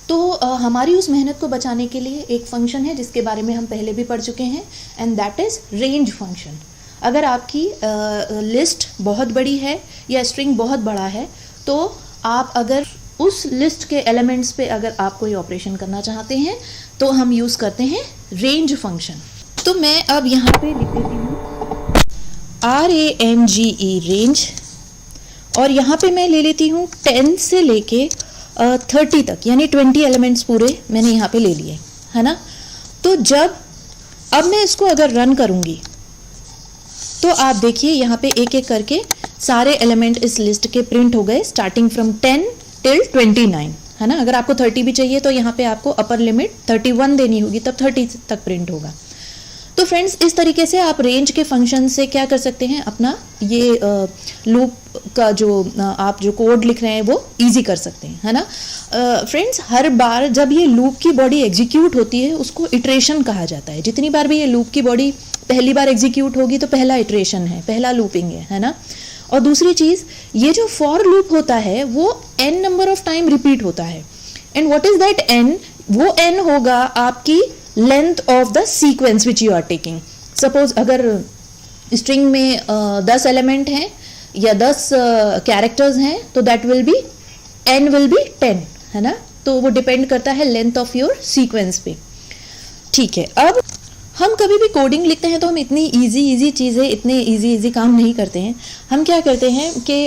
तो हमारी उस मेहनत को बचाने के लिए एक फंक्शन है जिसके बारे में हम पहले भी पढ़ चुके हैं, and that is range function. अगर आपकी लिस्ट बहुत बड़ी है या स्ट्रिंग बहुत बड़ा है, तो आप अगर उस लिस्ट के एलिमेंट्स पे अगर आप कोई ऑपरेशन करना चाहते हैं तो हम यूज़ करते हैं रेंज फंक्शन। तो मैं अब यहाँ पे लिख देती हूँ RANGE रेंज, और यहाँ पे मैं ले लेती हूँ 10 से लेके 30 तक, यानी 20 एलिमेंट्स पूरे मैंने यहाँ पे ले लिए, है ना। तो जब अब मैं इसको अगर रन करूँगी तो आप देखिए यहाँ पे एक एक करके सारे एलिमेंट इस लिस्ट के प्रिंट हो गए, स्टार्टिंग फ्रॉम 10 टिल 29, है ना। अगर आपको 30 भी चाहिए तो यहाँ पे आपको अपर लिमिट 31 देनी होगी, तब 30 तक प्रिंट होगा। तो फ्रेंड्स, इस तरीके से आप रेंज के फंक्शन से क्या कर सकते हैं, अपना ये लूप का जो आप जो कोड लिख रहे हैं वो इजी कर सकते हैं, है ना। फ्रेंड्स, हर बार जब ये लूप की बॉडी एग्जीक्यूट होती है उसको इटरेशन कहा जाता है। जितनी बार भी ये लूप की बॉडी पहली बार एग्जीक्यूट होगी तो पहला इटरेशन है, पहला लूपिंग है ना। और दूसरी चीज़, ये जो फॉर लूप होता है वो n number of time repeat होता है। And what is that n? वो n होगा आपकी length of the sequence which you are taking. Suppose अगर स्ट्रिंग में 10 एलिमेंट हैं या 10 कैरेक्टर्स हैं तो that will be n will be 10, है ना। तो वो डिपेंड करता है लेंथ ऑफ योर सीक्वेंस पे, ठीक है। अब हम कभी भी कोडिंग लिखते हैं तो हम इतनी इजी चीज़ें, इतने इजी काम नहीं करते हैं। हम क्या करते हैं कि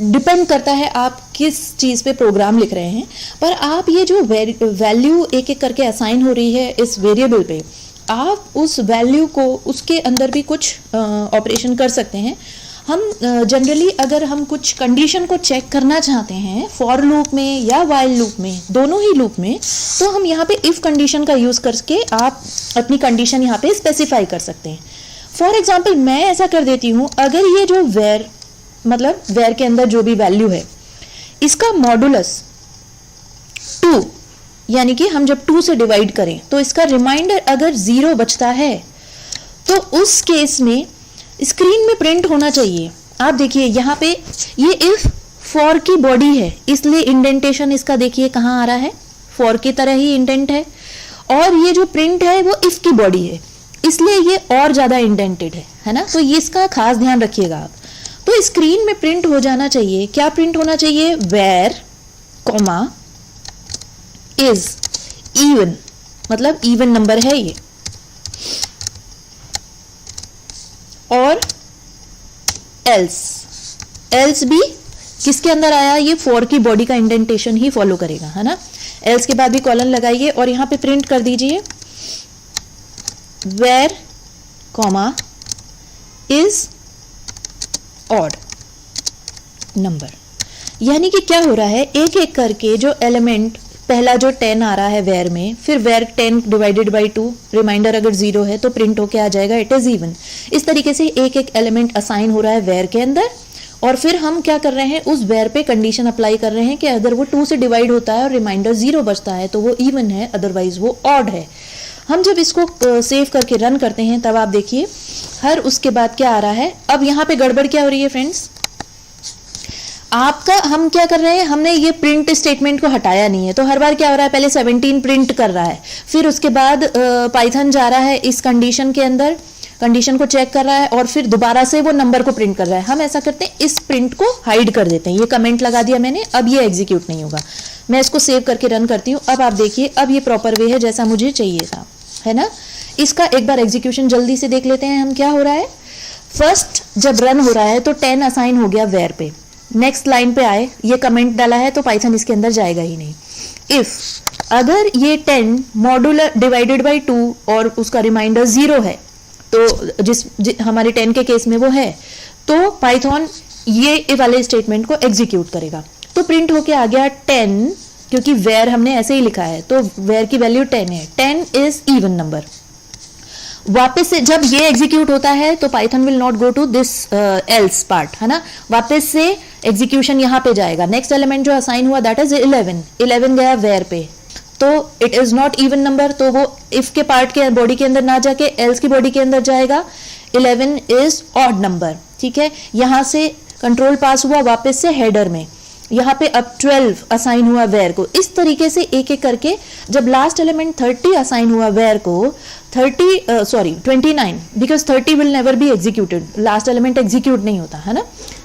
डिपेंड करता है आप किस चीज़ पे प्रोग्राम लिख रहे हैं, पर आप ये जो वैल्यू एक एक करके असाइन हो रही है इस वेरिएबल पे, आप उस वैल्यू को उसके अंदर भी कुछ ऑपरेशन कर सकते हैं। हम जनरली अगर हम कुछ कंडीशन को चेक करना चाहते हैं फॉर लूप में या वाइल लूप में, दोनों ही लूप में, तो हम यहाँ पे इफ कंडीशन का यूज़ करके आप अपनी कंडीशन यहाँ पे स्पेसिफाई कर सकते हैं। फॉर एग्जांपल मैं ऐसा कर देती हूँ, अगर ये जो वेर मतलब वेर के अंदर जो भी वैल्यू है इसका मॉडुलस 2, यानी कि हम जब 2 से डिवाइड करें तो इसका रिमाइंडर अगर 0 बचता है तो उस केस में स्क्रीन में प्रिंट होना चाहिए। आप देखिए यहाँ पे ये इफ फॉर की बॉडी है, इसलिए इंडेंटेशन इसका देखिए कहाँ आ रहा है, फॉर की तरह ही इंडेंट है। और ये जो प्रिंट है वो इफ की बॉडी है, इसलिए ये और ज्यादा इंडेंटेड है ना। तो ये इसका खास ध्यान रखिएगा आप। तो स्क्रीन में प्रिंट हो जाना चाहिए, क्या प्रिंट होना चाहिए, वेर कॉमा इज इवन, मतलब इवन नंबर है ये, और एल्स भी किसके अंदर आया, ये फॉर की बॉडी का इंडेंटेशन ही फॉलो करेगा, है ना। एल्स के बाद भी कॉलन लगाइए और यहां पे प्रिंट कर दीजिए var comma is odd number. यानी कि क्या हो रहा है, एक एक करके जो एलिमेंट, पहला जो 10 आ रहा है वेर में, फिर वेर 10 डिवाइडेड बाई 2, रिमाइंडर अगर 0 है तो प्रिंट होके आ जाएगा इट इज इवन। इस तरीके से एक एक एलिमेंट असाइन हो रहा है वेर के अंदर, और फिर हम क्या कर रहे हैं, उस वेर पे कंडीशन अप्लाई कर रहे हैं कि अगर वो 2 से डिवाइड होता है और रिमाइंडर 0 बचता है तो वो इवन है, अदरवाइज वो ऑड है। हम जब इसको सेव करके रन करते हैं तब आप देखिए हर उसके बाद क्या आ रहा है। अब यहाँ पे गड़बड़ क्या हो रही है फ्रेंड्स, आपका हम क्या कर रहे हैं, हमने ये प्रिंट स्टेटमेंट को हटाया नहीं है, तो हर बार क्या हो रहा है, पहले 17 प्रिंट कर रहा है, फिर उसके बाद पाइथन जा रहा है इस कंडीशन के अंदर, कंडीशन को चेक कर रहा है और फिर दोबारा से वो नंबर को प्रिंट कर रहा है। हम ऐसा करते हैं, इस प्रिंट को हाइड कर देते हैं, ये कमेंट लगा दिया मैंने, अब ये एग्जीक्यूट नहीं होगा। मैं इसको सेव करके रन करती हूँ। अब आप देखिए, अब ये प्रॉपर वे है जैसा मुझे चाहिए था, है ना। इसका एक बार एग्जीक्यूशन जल्दी से देख लेते हैं हम, क्या हो रहा है। फर्स्ट जब रन हो रहा है तो 10 असाइन हो गया वेर पे, नेक्स्ट लाइन पे आए, ये कमेंट डाला है तो पाइथन इसके अंदर जाएगा ही नहीं। इफ अगर ये 10 मॉडुलर डिवाइडेड बाई 2 और उसका रिमाइंडर 0 है, तो हमारे 10 के केस में वो है, तो पाइथन ये वाले स्टेटमेंट को एग्जीक्यूट करेगा। तो प्रिंट होके आ गया 10, क्योंकि वेर हमने ऐसे ही लिखा है तो वेर की वैल्यू 10 है, 10 इज इवन नंबर। वापस से जब ये एग्जीक्यूट होता है तो Python will not go to this else part, है ना। वापस से एग्जीक्यूशन यहाँ पे जाएगा, नेक्स्ट एलिमेंट जो असाइन हुआ दैट इज 11 गया वेर पे, तो it is not even number, तो वो इफ के पार्ट के बॉडी के अंदर ना जाके एल्स की बॉडी के अंदर जाएगा। 11 इज ऑड नंबर, ठीक है। यहाँ से कंट्रोल पास हुआ वापस से हेडर में, यहाँ पे अब 12 असाइन हुआ वेर को। इस तरीके से एक एक करके जब लास्ट एलिमेंट 30 असाइन हुआ वेर को, 29, because 30 will never be executed, last element execute नहीं होता, है ना।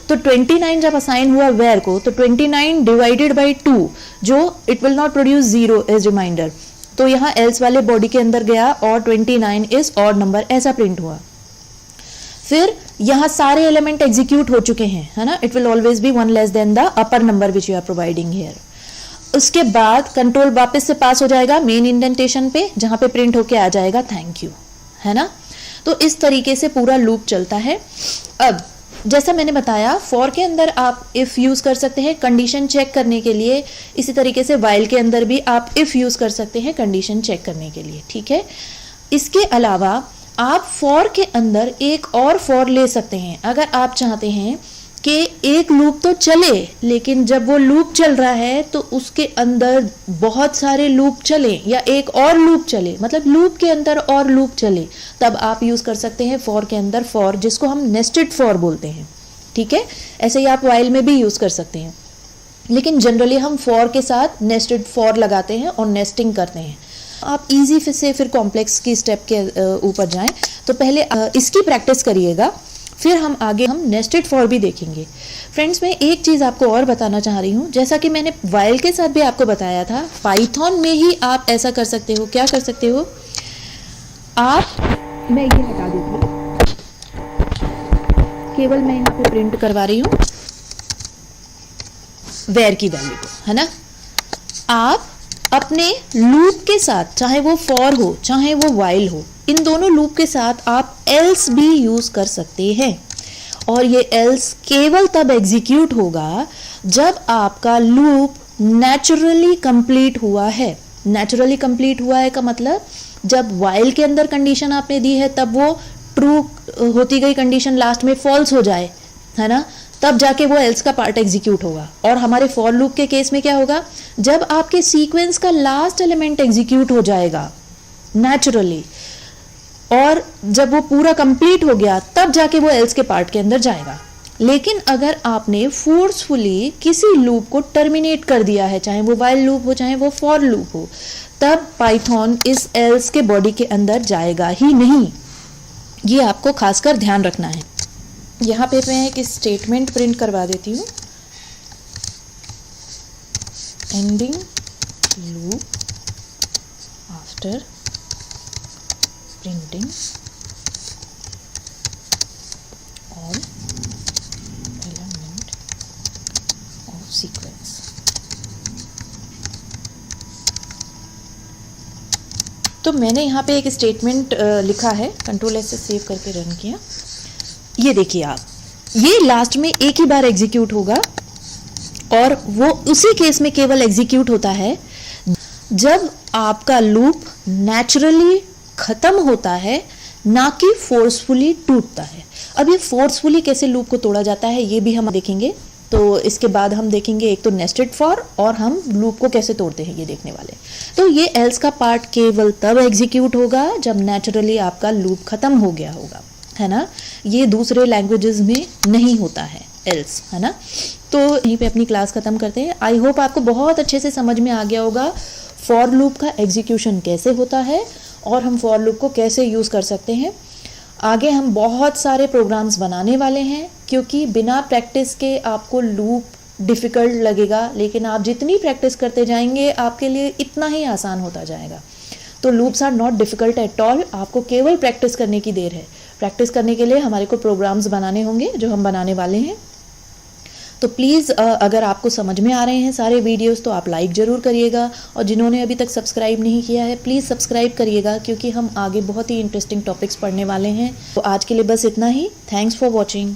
तो 29 जब असाइन हुआ वेर को, तो 29 डिवाइडेड बाई 2, जो it will not produce 0 as remainder, तो यहाँ एल्स वाले बॉडी के अंदर गया और 29 इज ऑड नंबर, ऐसा प्रिंट हुआ। फिर यहाँ सारे एलिमेंट एग्जीक्यूट हो चुके हैं, है ना। It will always be 1 less than the upper number which you are providing here. उसके बाद कंट्रोल वापस से पास हो जाएगा मेन इंडेंटेशन पे, जहां पे प्रिंट होके आ जाएगा थैंक यू, है ना। तो इस तरीके से पूरा लूप चलता है। अब जैसा मैंने बताया, फॉर के अंदर आप इफ यूज कर सकते हैं कंडीशन चेक करने के लिए, इसी तरीके से वाइल के अंदर भी आप इफ यूज कर सकते हैं कंडीशन चेक करने के लिए, ठीक है। इसके अलावा आप फॉर के अंदर एक और फॉर ले सकते हैं। अगर आप चाहते हैं कि एक लूप तो चले, लेकिन जब वो लूप चल रहा है तो उसके अंदर बहुत सारे लूप चले या एक और लूप चले, मतलब लूप के अंदर और लूप चले, तब आप यूज कर सकते हैं फॉर के अंदर फॉर, जिसको हम नेस्टेड फॉर बोलते हैं, ठीक है। ऐसे ही आप वाइल में भी यूज कर सकते हैं, लेकिन जनरली हम फॉर के साथ नेस्टेड फॉर लगाते हैं और नेस्टिंग करते हैं। आप इजी से फिर कॉम्प्लेक्स की स्टेप के ऊपर जाएं, तो पहले इसकी प्रैक्टिस करिएगा, फिर हम आगे हम नेस्टेड फॉर भी देखेंगे। फ्रेंड्स, मैं एक चीज़ आपको और बताना चाह रही हूँ, जैसा कि मैंने वाइल के साथ भी आपको बताया था, पाइथन में ही आप ऐसा कर सकते हो। क्या कर सकते हो आप, मैं ये हटा देती हूँ, केवल मैं यहाँ पे प्रिंट करवा रही हूँ वेयर की वैल्यू को, है ना। आप अपने लूप के साथ, चाहे वो फॉर हो चाहे वो वाइल हो, इन दोनों लूप के साथ आप एल्स भी यूज कर सकते हैं। और ये एल्स केवल तब एग्जीक्यूट होगा जब आपका लूप नेचुरली कंप्लीट हुआ है। नेचुरली कंप्लीट हुआ है का मतलब, जब वाइल के अंदर कंडीशन आपने दी है तब वो ट्रू होती गई कंडीशन लास्ट में फॉल्स हो जाए, है ना, तब जाके वो एल्स का पार्ट एग्जीक्यूट होगा। और हमारे फॉर लूप के केस में क्या होगा, जब आपके सीक्वेंस का लास्ट एलिमेंट एग्जीक्यूट हो जाएगा नेचुरली, और जब वो पूरा कंप्लीट हो गया तब जाके वो एल्स के पार्ट के अंदर जाएगा। लेकिन अगर आपने फोर्सफुली किसी लूप को टर्मिनेट कर दिया है, चाहे वो वाइल लूप हो चाहे वो फॉर लूप हो, तब पाइथन इस एल्स के बॉडी के अंदर जाएगा ही नहीं। ये आपको खासकर ध्यान रखना है। यहाँ पे मैं एक स्टेटमेंट प्रिंट करवा देती हूँ, ending loop after printing all element of sequence. तो मैंने यहाँ पे एक स्टेटमेंट लिखा है, कंट्रोल एस से सेव करके रन किया। ये देखिए आप, ये लास्ट में एक ही बार एग्जीक्यूट होगा, और वो उसी केस में केवल एग्जीक्यूट होता है जब आपका लूप नेचुरली खत्म होता है, ना कि फोर्सफुली टूटता है। अब ये फोर्सफुली कैसे लूप को तोड़ा जाता है ये भी हम देखेंगे। तो इसके बाद हम देखेंगे एक तो नेस्टेड फॉर, और हम लूप को कैसे तोड़ते हैं ये देखने वाले। तो ये एल्स का पार्ट केवल तब एग्जीक्यूट होगा जब नेचुरली आपका लूप खत्म हो गया होगा, है ना। ये दूसरे लैंग्वेजेस में नहीं होता है एल्स, है ना। तो यहीं पे अपनी क्लास खत्म करते हैं। आई होप आपको बहुत अच्छे से समझ में आ गया होगा फॉर लूप का एग्जीक्यूशन कैसे होता है और हम फॉर लूप को कैसे यूज़ कर सकते हैं। आगे हम बहुत सारे प्रोग्राम्स बनाने वाले हैं, क्योंकि बिना प्रैक्टिस के आपको लूप डिफ़िकल्ट लगेगा, लेकिन आप जितनी प्रैक्टिस करते जाएंगे आपके लिए इतना ही आसान होता जाएगा। तो loops are not difficult at all, आपको केवल प्रैक्टिस करने की देर है। प्रैक्टिस करने के लिए हमारे को प्रोग्राम्स बनाने होंगे जो हम बनाने वाले हैं। तो प्लीज़ अगर आपको समझ में आ रहे हैं सारे वीडियोस तो आप लाइक ज़रूर करिएगा, और जिन्होंने अभी तक सब्सक्राइब नहीं किया है प्लीज़ सब्सक्राइब करिएगा, क्योंकि हम आगे बहुत ही इंटरेस्टिंग टॉपिक्स पढ़ने वाले हैं। तो आज के लिए बस इतना ही। Thanks for watching.